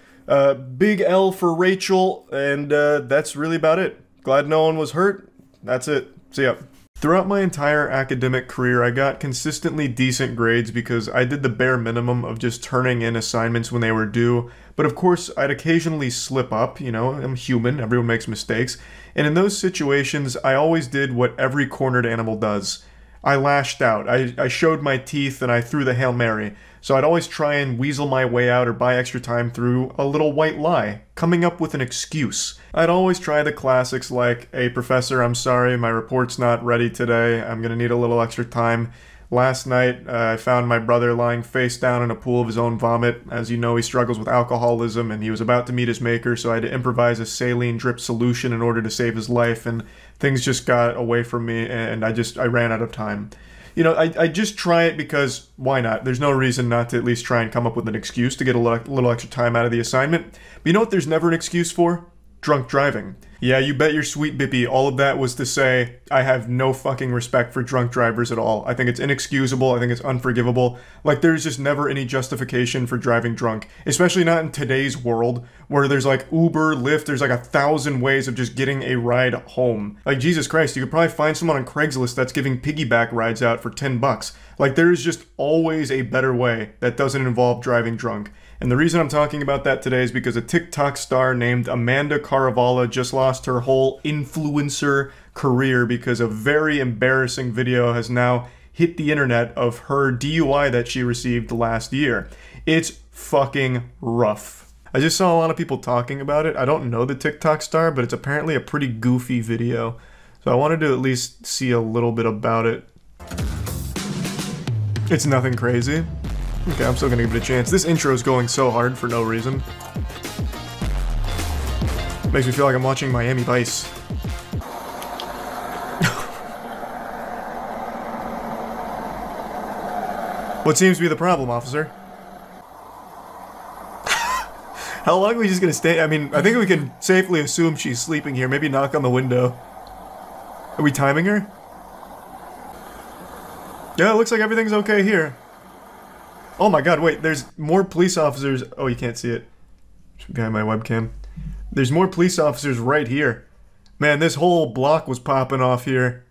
Big L for Rachel, and that's really about it. Glad no one was hurt. That's it. See ya. Throughout my entire academic career, I got consistently decent grades because I did the bare minimum of just turning in assignments when they were due. But of course, I'd occasionally slip up, you know, I'm human, everyone makes mistakes. And in those situations, I always did what every cornered animal does. I lashed out, I showed my teeth, and I threw the Hail Mary. So I'd always try and weasel my way out or buy extra time through a little white lie, coming up with an excuse. I'd always try the classics like, "Hey professor, I'm sorry, my report's not ready today, I'm gonna need a little extra time." Last night, I found my brother lying face down in a pool of his own vomit. As you know, he struggles with alcoholism, and he was about to meet his maker, so I had to improvise a saline drip solution in order to save his life, and things just got away from me, and I ran out of time. You know, I just try it because, why not? There's no reason not to at least try and come up with an excuse to get a little extra time out of the assignment. But you know what there's never an excuse for? Drunk driving. Yeah, you bet your sweet bippy, all of that was to say, I have no fucking respect for drunk drivers at all. I think it's inexcusable, I think it's unforgivable. Like, there's just never any justification for driving drunk. Especially not in today's world, where there's like Uber, Lyft, there's like 1,000 ways of just getting a ride home. Like, Jesus Christ, you could probably find someone on Craigslist that's giving piggyback rides out for $10. Like, there is just always a better way that doesn't involve driving drunk. And the reason I'm talking about that today is because a TikTok star named Amanda Caravala just lost her whole influencer career because a very embarrassing video has now hit the internet of her DUI that she received last year. It's fucking rough. I just saw a lot of people talking about it. I don't know the TikTok star, but it's apparently a pretty goofy video. So I wanted to at least see a little bit about it. It's nothing crazy. Okay, I'm still gonna give it a chance. This intro is going so hard for no reason. Makes me feel like I'm watching Miami Vice. What seems to be the problem, officer? How long are we just gonna stay? I mean, I think we can safely assume she's sleeping here. Maybe knock on the window. Are we timing her? Yeah, it looks like everything's okay here. Oh my god, wait, there's more police officers. Oh, you can't see it. Behind my webcam. There's more police officers right here. Man, this whole block was popping off here.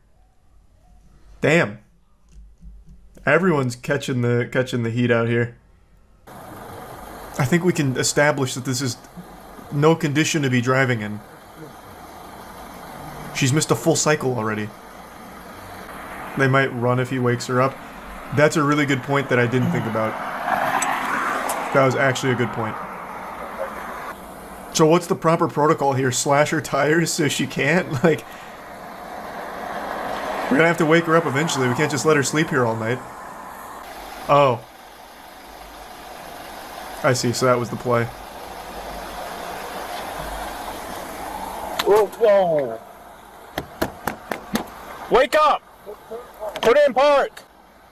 Damn. Everyone's catching the heat out here. I think we can establish that this is no condition to be driving in. She's missed a full cycle already. They might run if he wakes her up. That's a really good point that I didn't think about. That was actually a good point. So what's the proper protocol here? Slash her tires so she can't? Like, we're gonna have to wake her up eventually. We can't just let her sleep here all night. Oh. I see, so that was the play. Whoa, whoa. Wake up! Put it in park!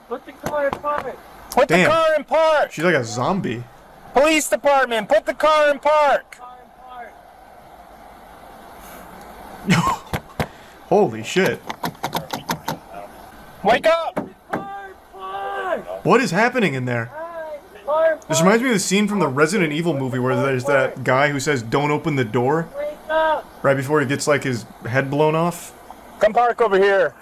Put the car in park! Put the car in park! She's like a zombie. Police department, put the car in park! Holy shit. Wake up! What is happening in there? This reminds me of the scene from the Resident Evil movie where there's that guy who says, "Don't open the door," right before he gets like his head blown off. Come park over here.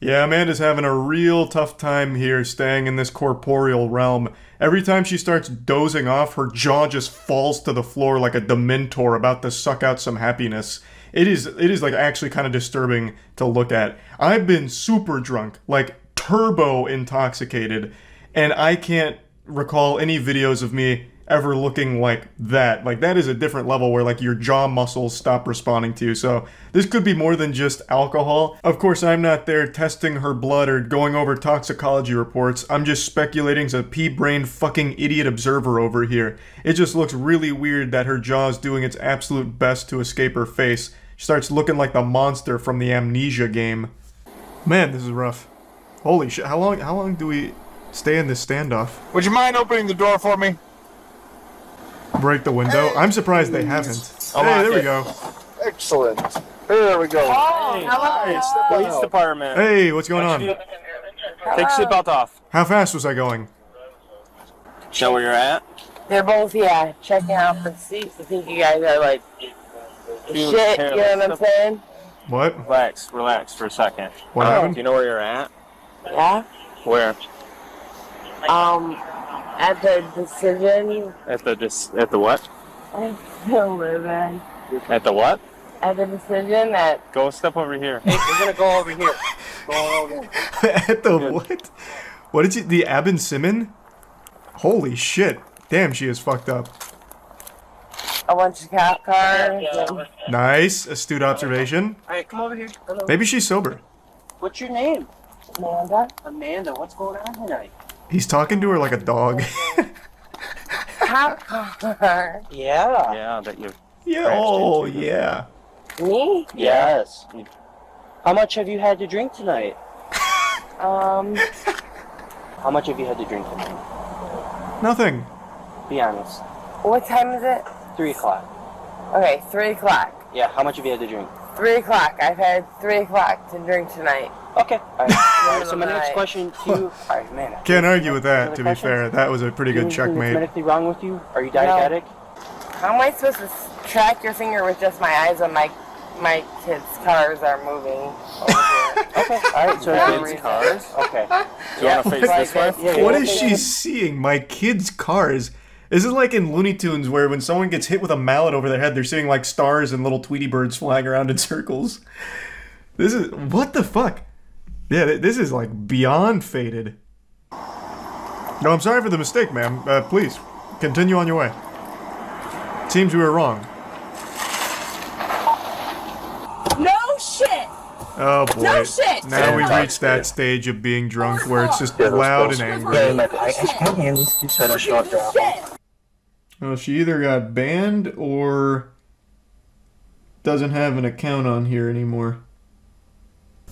Yeah, Amanda's having a real tough time here staying in this corporeal realm. Every time she starts dozing off, her jaw just falls to the floor like a Dementor about to suck out some happiness. It is like actually kind of disturbing to look at. I've been super drunk, like turbo intoxicated, and I can't recall any videos of me ever looking like that. Like, that is a different level where, like, your jaw muscles stop responding to you. So this could be more than just alcohol. Of course, I'm not there testing her blood or going over toxicology reports. I'm just speculating as a pea-brained fucking idiot observer over here. It just looks really weird that her jaw is doing its absolute best to escape her face. She starts looking like the monster from the Amnesia game. Man, this is rough. Holy shit, how long do we stay in this standoff? Would you mind opening the door for me? Break the window? I'm surprised they haven't. Hey, there we go. Excellent. There we go. Oh, hey, it's the police department. Hey, what's going on? Take your seatbelt off. How fast was I going? Know where you're at? They're both, yeah, checking out the seats. I think you guys are like, shit, you know what I'm saying? What? Relax for a second. What happened? Do you know where you're at? Yeah? Where? At the decision. At the what? I don't live in. At the what? At the decision that. Go step over here. Hey, we're gonna go over here. Go over. At the what? What did you? The Abin Simon? Holy shit! Damn, she is fucked up. A bunch of cop cars. And... Nice, astute observation. All right, come over here. Hello. Maybe she's sober. What's your name? Amanda. Amanda. What's going on tonight? He's talking to her like a dog. Cop car. Yeah. Yeah, that you. Yeah. Oh, yeah. Me? Yes. How much have you had to drink tonight? How much have you had to drink tonight? Nothing. Be honest. What time is it? 3 o'clock. Okay, 3 o'clock. Yeah, how much have you had to drink? 3 o'clock. I've had 3 o'clock to drink tonight. Okay. All right. So my next question to you... All right, man. Can't argue with that, to be fair. That was a pretty good checkmate. Anything medically wrong with you? Are you diabetic? How am I supposed to track your finger with just my eyes when my kids' cars are moving over here? Okay. All right. So kids' cars. Okay. Do you want to face this way? Yeah, what is she seeing? My kids' cars. This is like in Looney Tunes where when someone gets hit with a mallet over their head, they're seeing like stars and little Tweety birds flying around in circles. This is... what the fuck? Yeah, this is like beyond faded. No, I'm sorry for the mistake, ma'am. Please, continue on your way. Seems we were wrong. No shit! Oh boy. No shit! Now we've reached that stage of being drunk where it's just loud and angry. Well, she either got banned or doesn't have an account on here anymore.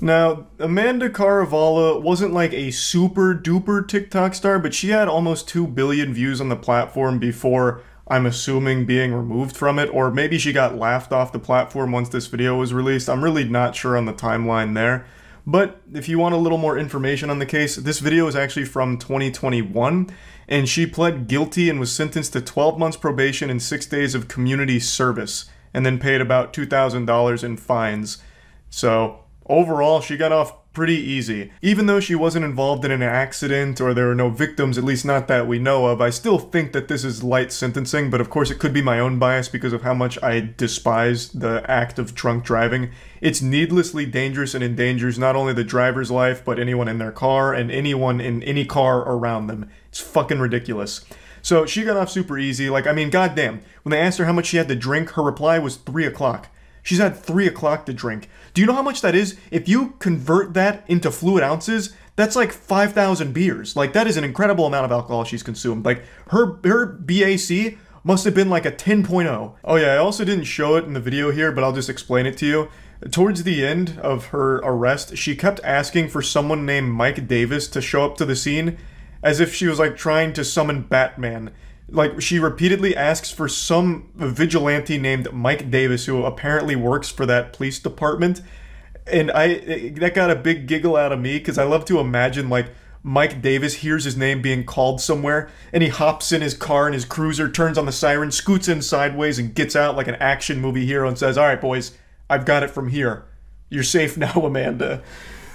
Now, Amanda Caravala wasn't like a super duper TikTok star, but she had almost 2 billion views on the platform before, I'm assuming, being removed from it, or maybe she got laughed off the platform once this video was released. I'm really not sure on the timeline there. But if you want a little more information on the case, this video is actually from 2021, and she pled guilty and was sentenced to 12 months probation and 6 days of community service, and then paid about $2,000 in fines. So overall, she got off pretty easy. Even though she wasn't involved in an accident or there are no victims, at least not that we know of, I still think that this is light sentencing, but of course it could be my own bias because of how much I despise the act of drunk driving. It's needlessly dangerous and endangers not only the driver's life, but anyone in their car and anyone in any car around them. It's fucking ridiculous. So she got off super easy. Like, I mean, goddamn. When they asked her how much she had to drink, her reply was 3 o'clock. She's had 3 o'clock to drink. Do you know how much that is? If you convert that into fluid ounces, that's like 5,000 beers. Like, that is an incredible amount of alcohol she's consumed. Like, her BAC must have been like a 10.0. Oh yeah, I also didn't show it in the video here, but I'll just explain it to you. Towards the end of her arrest, she kept asking for someone named Mike Davis to show up to the scene, as if she was like trying to summon Batman. Like, she repeatedly asks for some vigilante named Mike Davis, who apparently works for that police department. And that got a big giggle out of me, because I love to imagine, like, Mike Davis hears his name being called somewhere, and he hops in his car and his cruiser, turns on the siren, scoots in sideways, and gets out like an action movie hero and says, "All right, boys, I've got it from here. You're safe now, Amanda."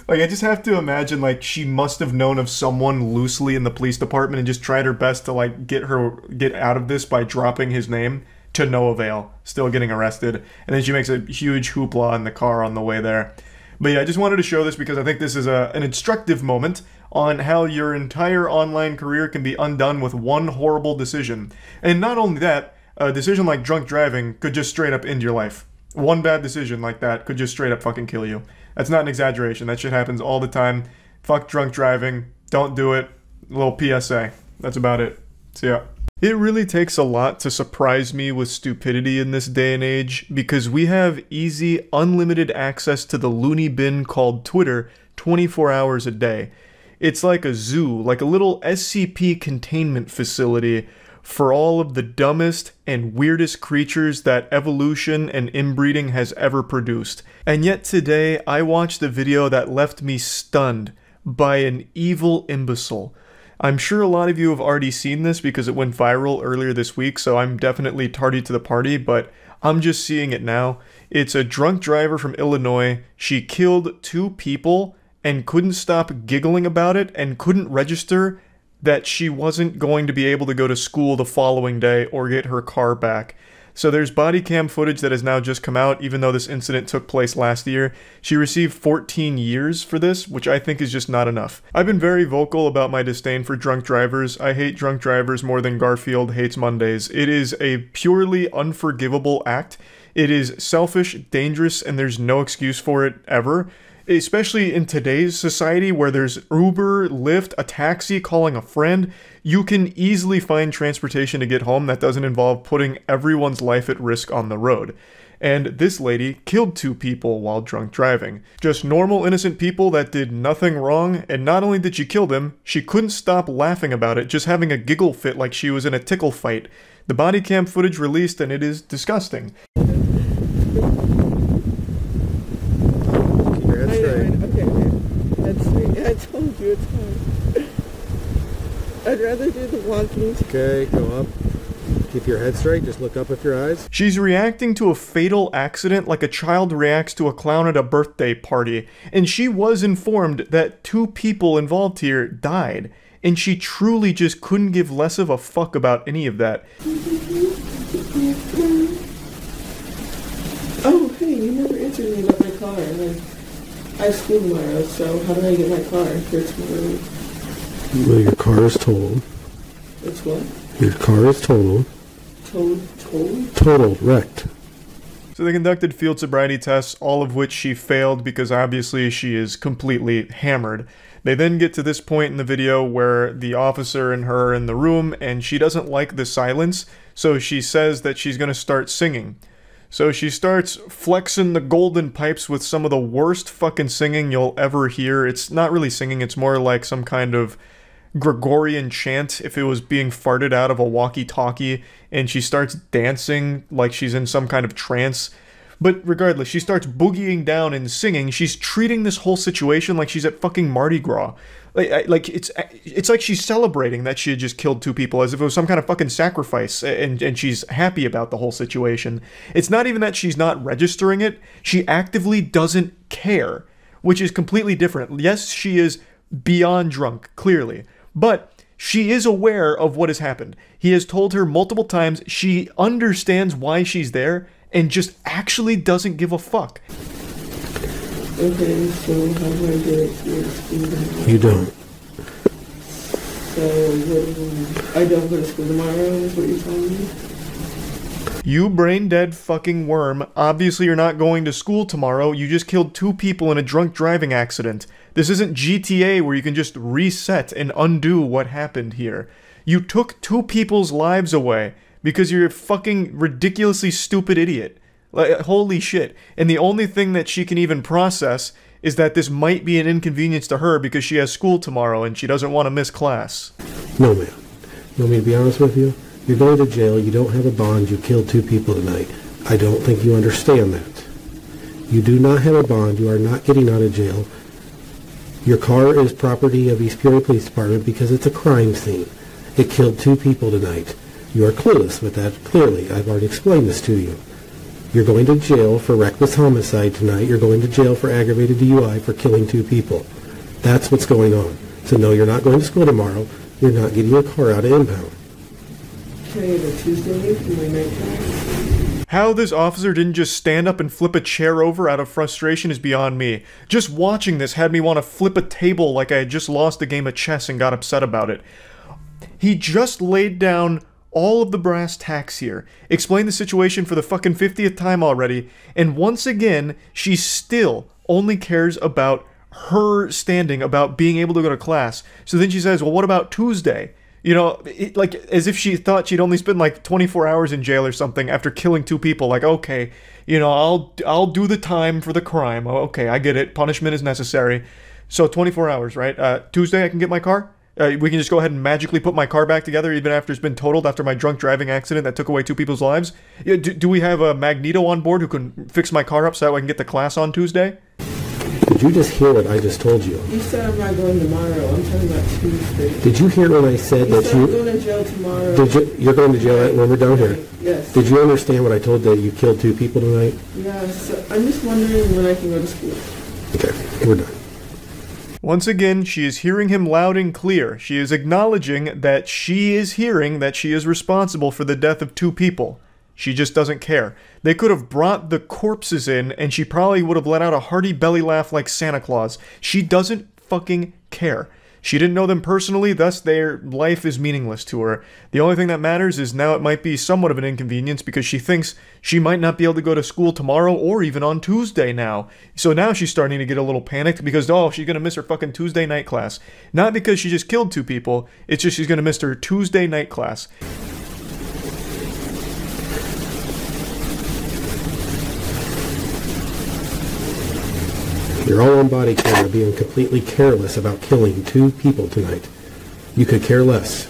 Like, I just have to imagine, like, she must have known of someone loosely in the police department and just tried her best to, like, get out of this by dropping his name. to no avail, still getting arrested. And then she makes a huge hoopla in the car on the way there. But yeah, I just wanted to show this because I think this is an instructive moment on how your entire online career can be undone with one horrible decision. And not only that, a decision like drunk driving could just straight up end your life. One bad decision like that could just straight up fucking kill you. That's not an exaggeration. That shit happens all the time. Fuck drunk driving. Don't do it. A little PSA. That's about it. See ya. It really takes a lot to surprise me with stupidity in this day and age, because we have easy, unlimited access to the loony bin called Twitter 24 hours a day. It's like a zoo, like a little SCP containment facility for all of the dumbest and weirdest creatures that evolution and inbreeding has ever produced. And yet today, I watched a video that left me stunned by an evil imbecile. I'm sure a lot of you have already seen this because it went viral earlier this week, so I'm definitely tardy to the party, but I'm just seeing it now. It's a drunk driver from Illinois. She killed 2 people and couldn't stop giggling about it and couldn't register that she wasn't going to be able to go to school the following day or get her car back. So there's body cam footage that has now just come out, even though this incident took place last year. She received 14 years for this, which I think is just not enough. I've been very vocal about my disdain for drunk drivers. I hate drunk drivers more than Garfield hates Mondays. It is a purely unforgivable act. It is selfish, dangerous, and there's no excuse for it ever. Especially in today's society where there's Uber, Lyft, a taxi, calling a friend, you can easily find transportation to get home that doesn't involve putting everyone's life at risk on the road. And this lady killed 2 people while drunk driving. Just normal, innocent people that did nothing wrong, and not only did she kill them, she couldn't stop laughing about it, just having a giggle fit like she was in a tickle fight. The body cam footage released, and it is disgusting. That's straight. Yeah, I told you it's hard. I'd rather do the walking. Okay, go up. Keep your head straight. Just look up with your eyes. She's reacting to a fatal accident like a child reacts to a clown at a birthday party. And she was informed that 2 people involved here died. And she truly just couldn't give less of a fuck about any of that. Oh, hey, you never answered me about my car. And I have school tomorrow, so how do I get my car for tomorrow? Well, your car is totaled. It's what? Your car is totaled. Totaled? Totaled, wrecked. So they conducted field sobriety tests, all of which she failed because obviously she is completely hammered. They then get to this point in the video where the officer and her are in the room and she doesn't like the silence, so she says that she's going to start singing. So she starts flexing the golden pipes with some of the worst fucking singing you'll ever hear. It's not really singing, it's more like some kind of Gregorian chant if it was being farted out of a walkie-talkie, and she starts dancing like she's in some kind of trance. But regardless, she starts boogieing down and singing. She's treating this whole situation like she's at fucking Mardi Gras. Like it's like she's celebrating that she had just killed 2 people as if it was some kind of fucking sacrifice, and she's happy about the whole situation. It's not even that she's not registering it, she actively doesn't care, which is completely different. Yes, she is beyond drunk, clearly, but she is aware of what has happened. He has told her multiple times, she understands why she's there, and just actually doesn't give a fuck. Okay, so how do I get it to your school? You don't. So, I don't go to school tomorrow, is what you're telling me? You brain dead fucking worm. Obviously you're not going to school tomorrow. You just killed 2 people in a drunk driving accident. This isn't GTA where you can just reset and undo what happened here. You took 2 people's lives away because you're a fucking ridiculously stupid idiot. Like, holy shit. And the only thing that she can even process is that this might be an inconvenience to her because she has school tomorrow and she doesn't want to miss class. No, man. You want me to be honest with you? You're going to jail, you don't have a bond, you killed 2 people tonight. I don't think you understand that. You do not have a bond, you are not getting out of jail. Your car is property of East Peoria Police Department because it's a crime scene. It killed 2 people tonight. You are clueless with that, clearly. I've already explained this to you. You're going to jail for reckless homicide tonight. You're going to jail for aggravated DUI for killing 2 people. That's what's going on. So no, you're not going to school tomorrow. You're not getting your car out of impound. Can I have a Tuesday for my night class? How this officer didn't just stand up and flip a chair over out of frustration is beyond me. Just watching this had me want to flip a table like I had just lost a game of chess and got upset about it. He just laid down all of the brass tacks here, explained the situation for the fucking 50th time already, and once again, she still only cares about her standing, about being able to go to class. So then she says, well, what about Tuesday? You know, like, as if she thought she'd only spend like 24 hours in jail or something after killing 2 people. Like, okay, you know, I'll do the time for the crime. Oh, okay, I get it. Punishment is necessary. So 24 hours, right? Tuesday I can get my car? We can just go ahead and magically put my car back together even after it's been totaled after my drunk driving accident that took away 2 people's lives? Do we have a Magneto on board who can fix my car up so that I can get to class on Tuesday? Did you just hear what I just told you? You said I'm not going tomorrow. I'm talking about Tuesday. Did you hear when I said that you... I'm going to jail tomorrow. You're going to jail when we're done here? Yes. Did you understand what I told that you killed 2 people tonight? Yes. I'm just wondering when I can go to school. Okay, we're done. Once again, she is hearing him loud and clear. She is acknowledging that she is hearing that she is responsible for the death of 2 people. She just doesn't care. They could have brought the corpses in, and she probably would have let out a hearty belly laugh like Santa Claus. She doesn't fucking care. She didn't know them personally, thus their life is meaningless to her. The only thing that matters is now it might be somewhat of an inconvenience because she thinks she might not be able to go to school tomorrow or even on Tuesday now. So now she's starting to get a little panicked because, oh, she's gonna miss her fucking Tuesday night class. Not because she just killed 2 people, it's just she's gonna miss her Tuesday night class. You're all on body camera being completely careless about killing 2 people tonight. You could care less.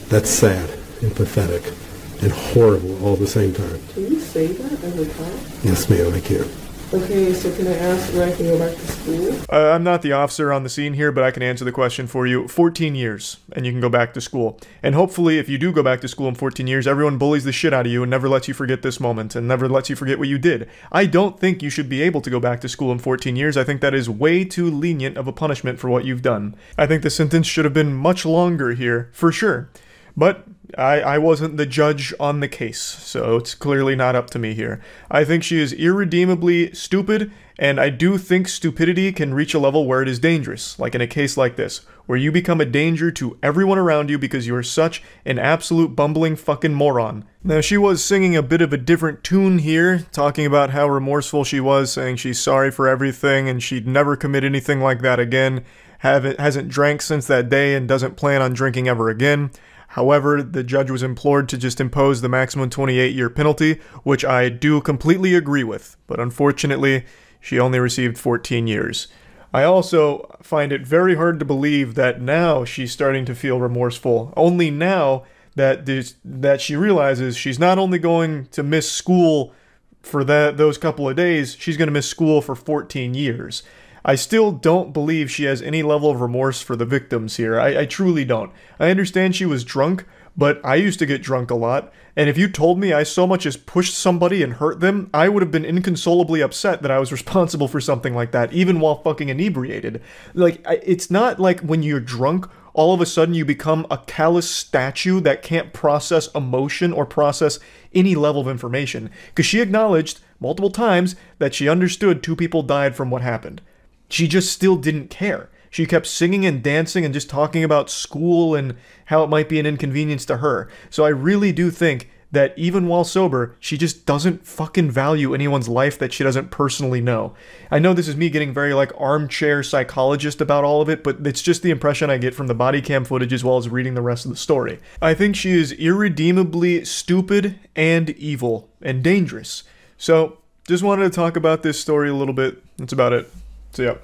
That's sad and pathetic and horrible all at the same time. Can you say that as a cop? Yes, ma'am, I can. Okay, so can I ask when I can go back to school? I'm not the officer on the scene here, but I can answer the question for you. 14 years, and you can go back to school. And hopefully, if you do go back to school in 14 years, everyone bullies the shit out of you and never lets you forget this moment, and never lets you forget what you did. I don't think you should be able to go back to school in 14 years. I think that is way too lenient of a punishment for what you've done. I think the sentence should have been much longer here, for sure. But I wasn't the judge on the case, so it's clearly not up to me here. I think she is irredeemably stupid, and I do think stupidity can reach a level where it is dangerous, like in a case like this, where you become a danger to everyone around you because you are such an absolute bumbling fucking moron. Now, she was singing a bit of a different tune here, talking about how remorseful she was, saying she's sorry for everything and she'd never commit anything like that again, hasn't drank since that day and doesn't plan on drinking ever again. However, the judge was implored to just impose the maximum 28-year penalty, which I do completely agree with, but unfortunately, she only received 14 years. I also find it very hard to believe that now she's starting to feel remorseful, only now that she realizes she's not only going to miss school for those couple of days, she's going to miss school for 14 years. I still don't believe she has any level of remorse for the victims here. I truly don't. I understand she was drunk, but I used to get drunk a lot, and if you told me I so much as pushed somebody and hurt them, I would have been inconsolably upset that I was responsible for something like that, even while fucking inebriated. Like, it's not like when you're drunk, all of a sudden you become a callous statue that can't process emotion or process any level of information. Because she acknowledged multiple times that she understood 2 people died from what happened. She just still didn't care. She kept singing and dancing and just talking about school and how it might be an inconvenience to her. So I really do think that even while sober, she just doesn't fucking value anyone's life that she doesn't personally know. I know this is me getting very like armchair psychologist about all of it, but it's just the impression I get from the body cam footage as well as reading the rest of the story. I think she is irredeemably stupid and evil and dangerous. So just wanted to talk about this story a little bit. That's about it. So yeah.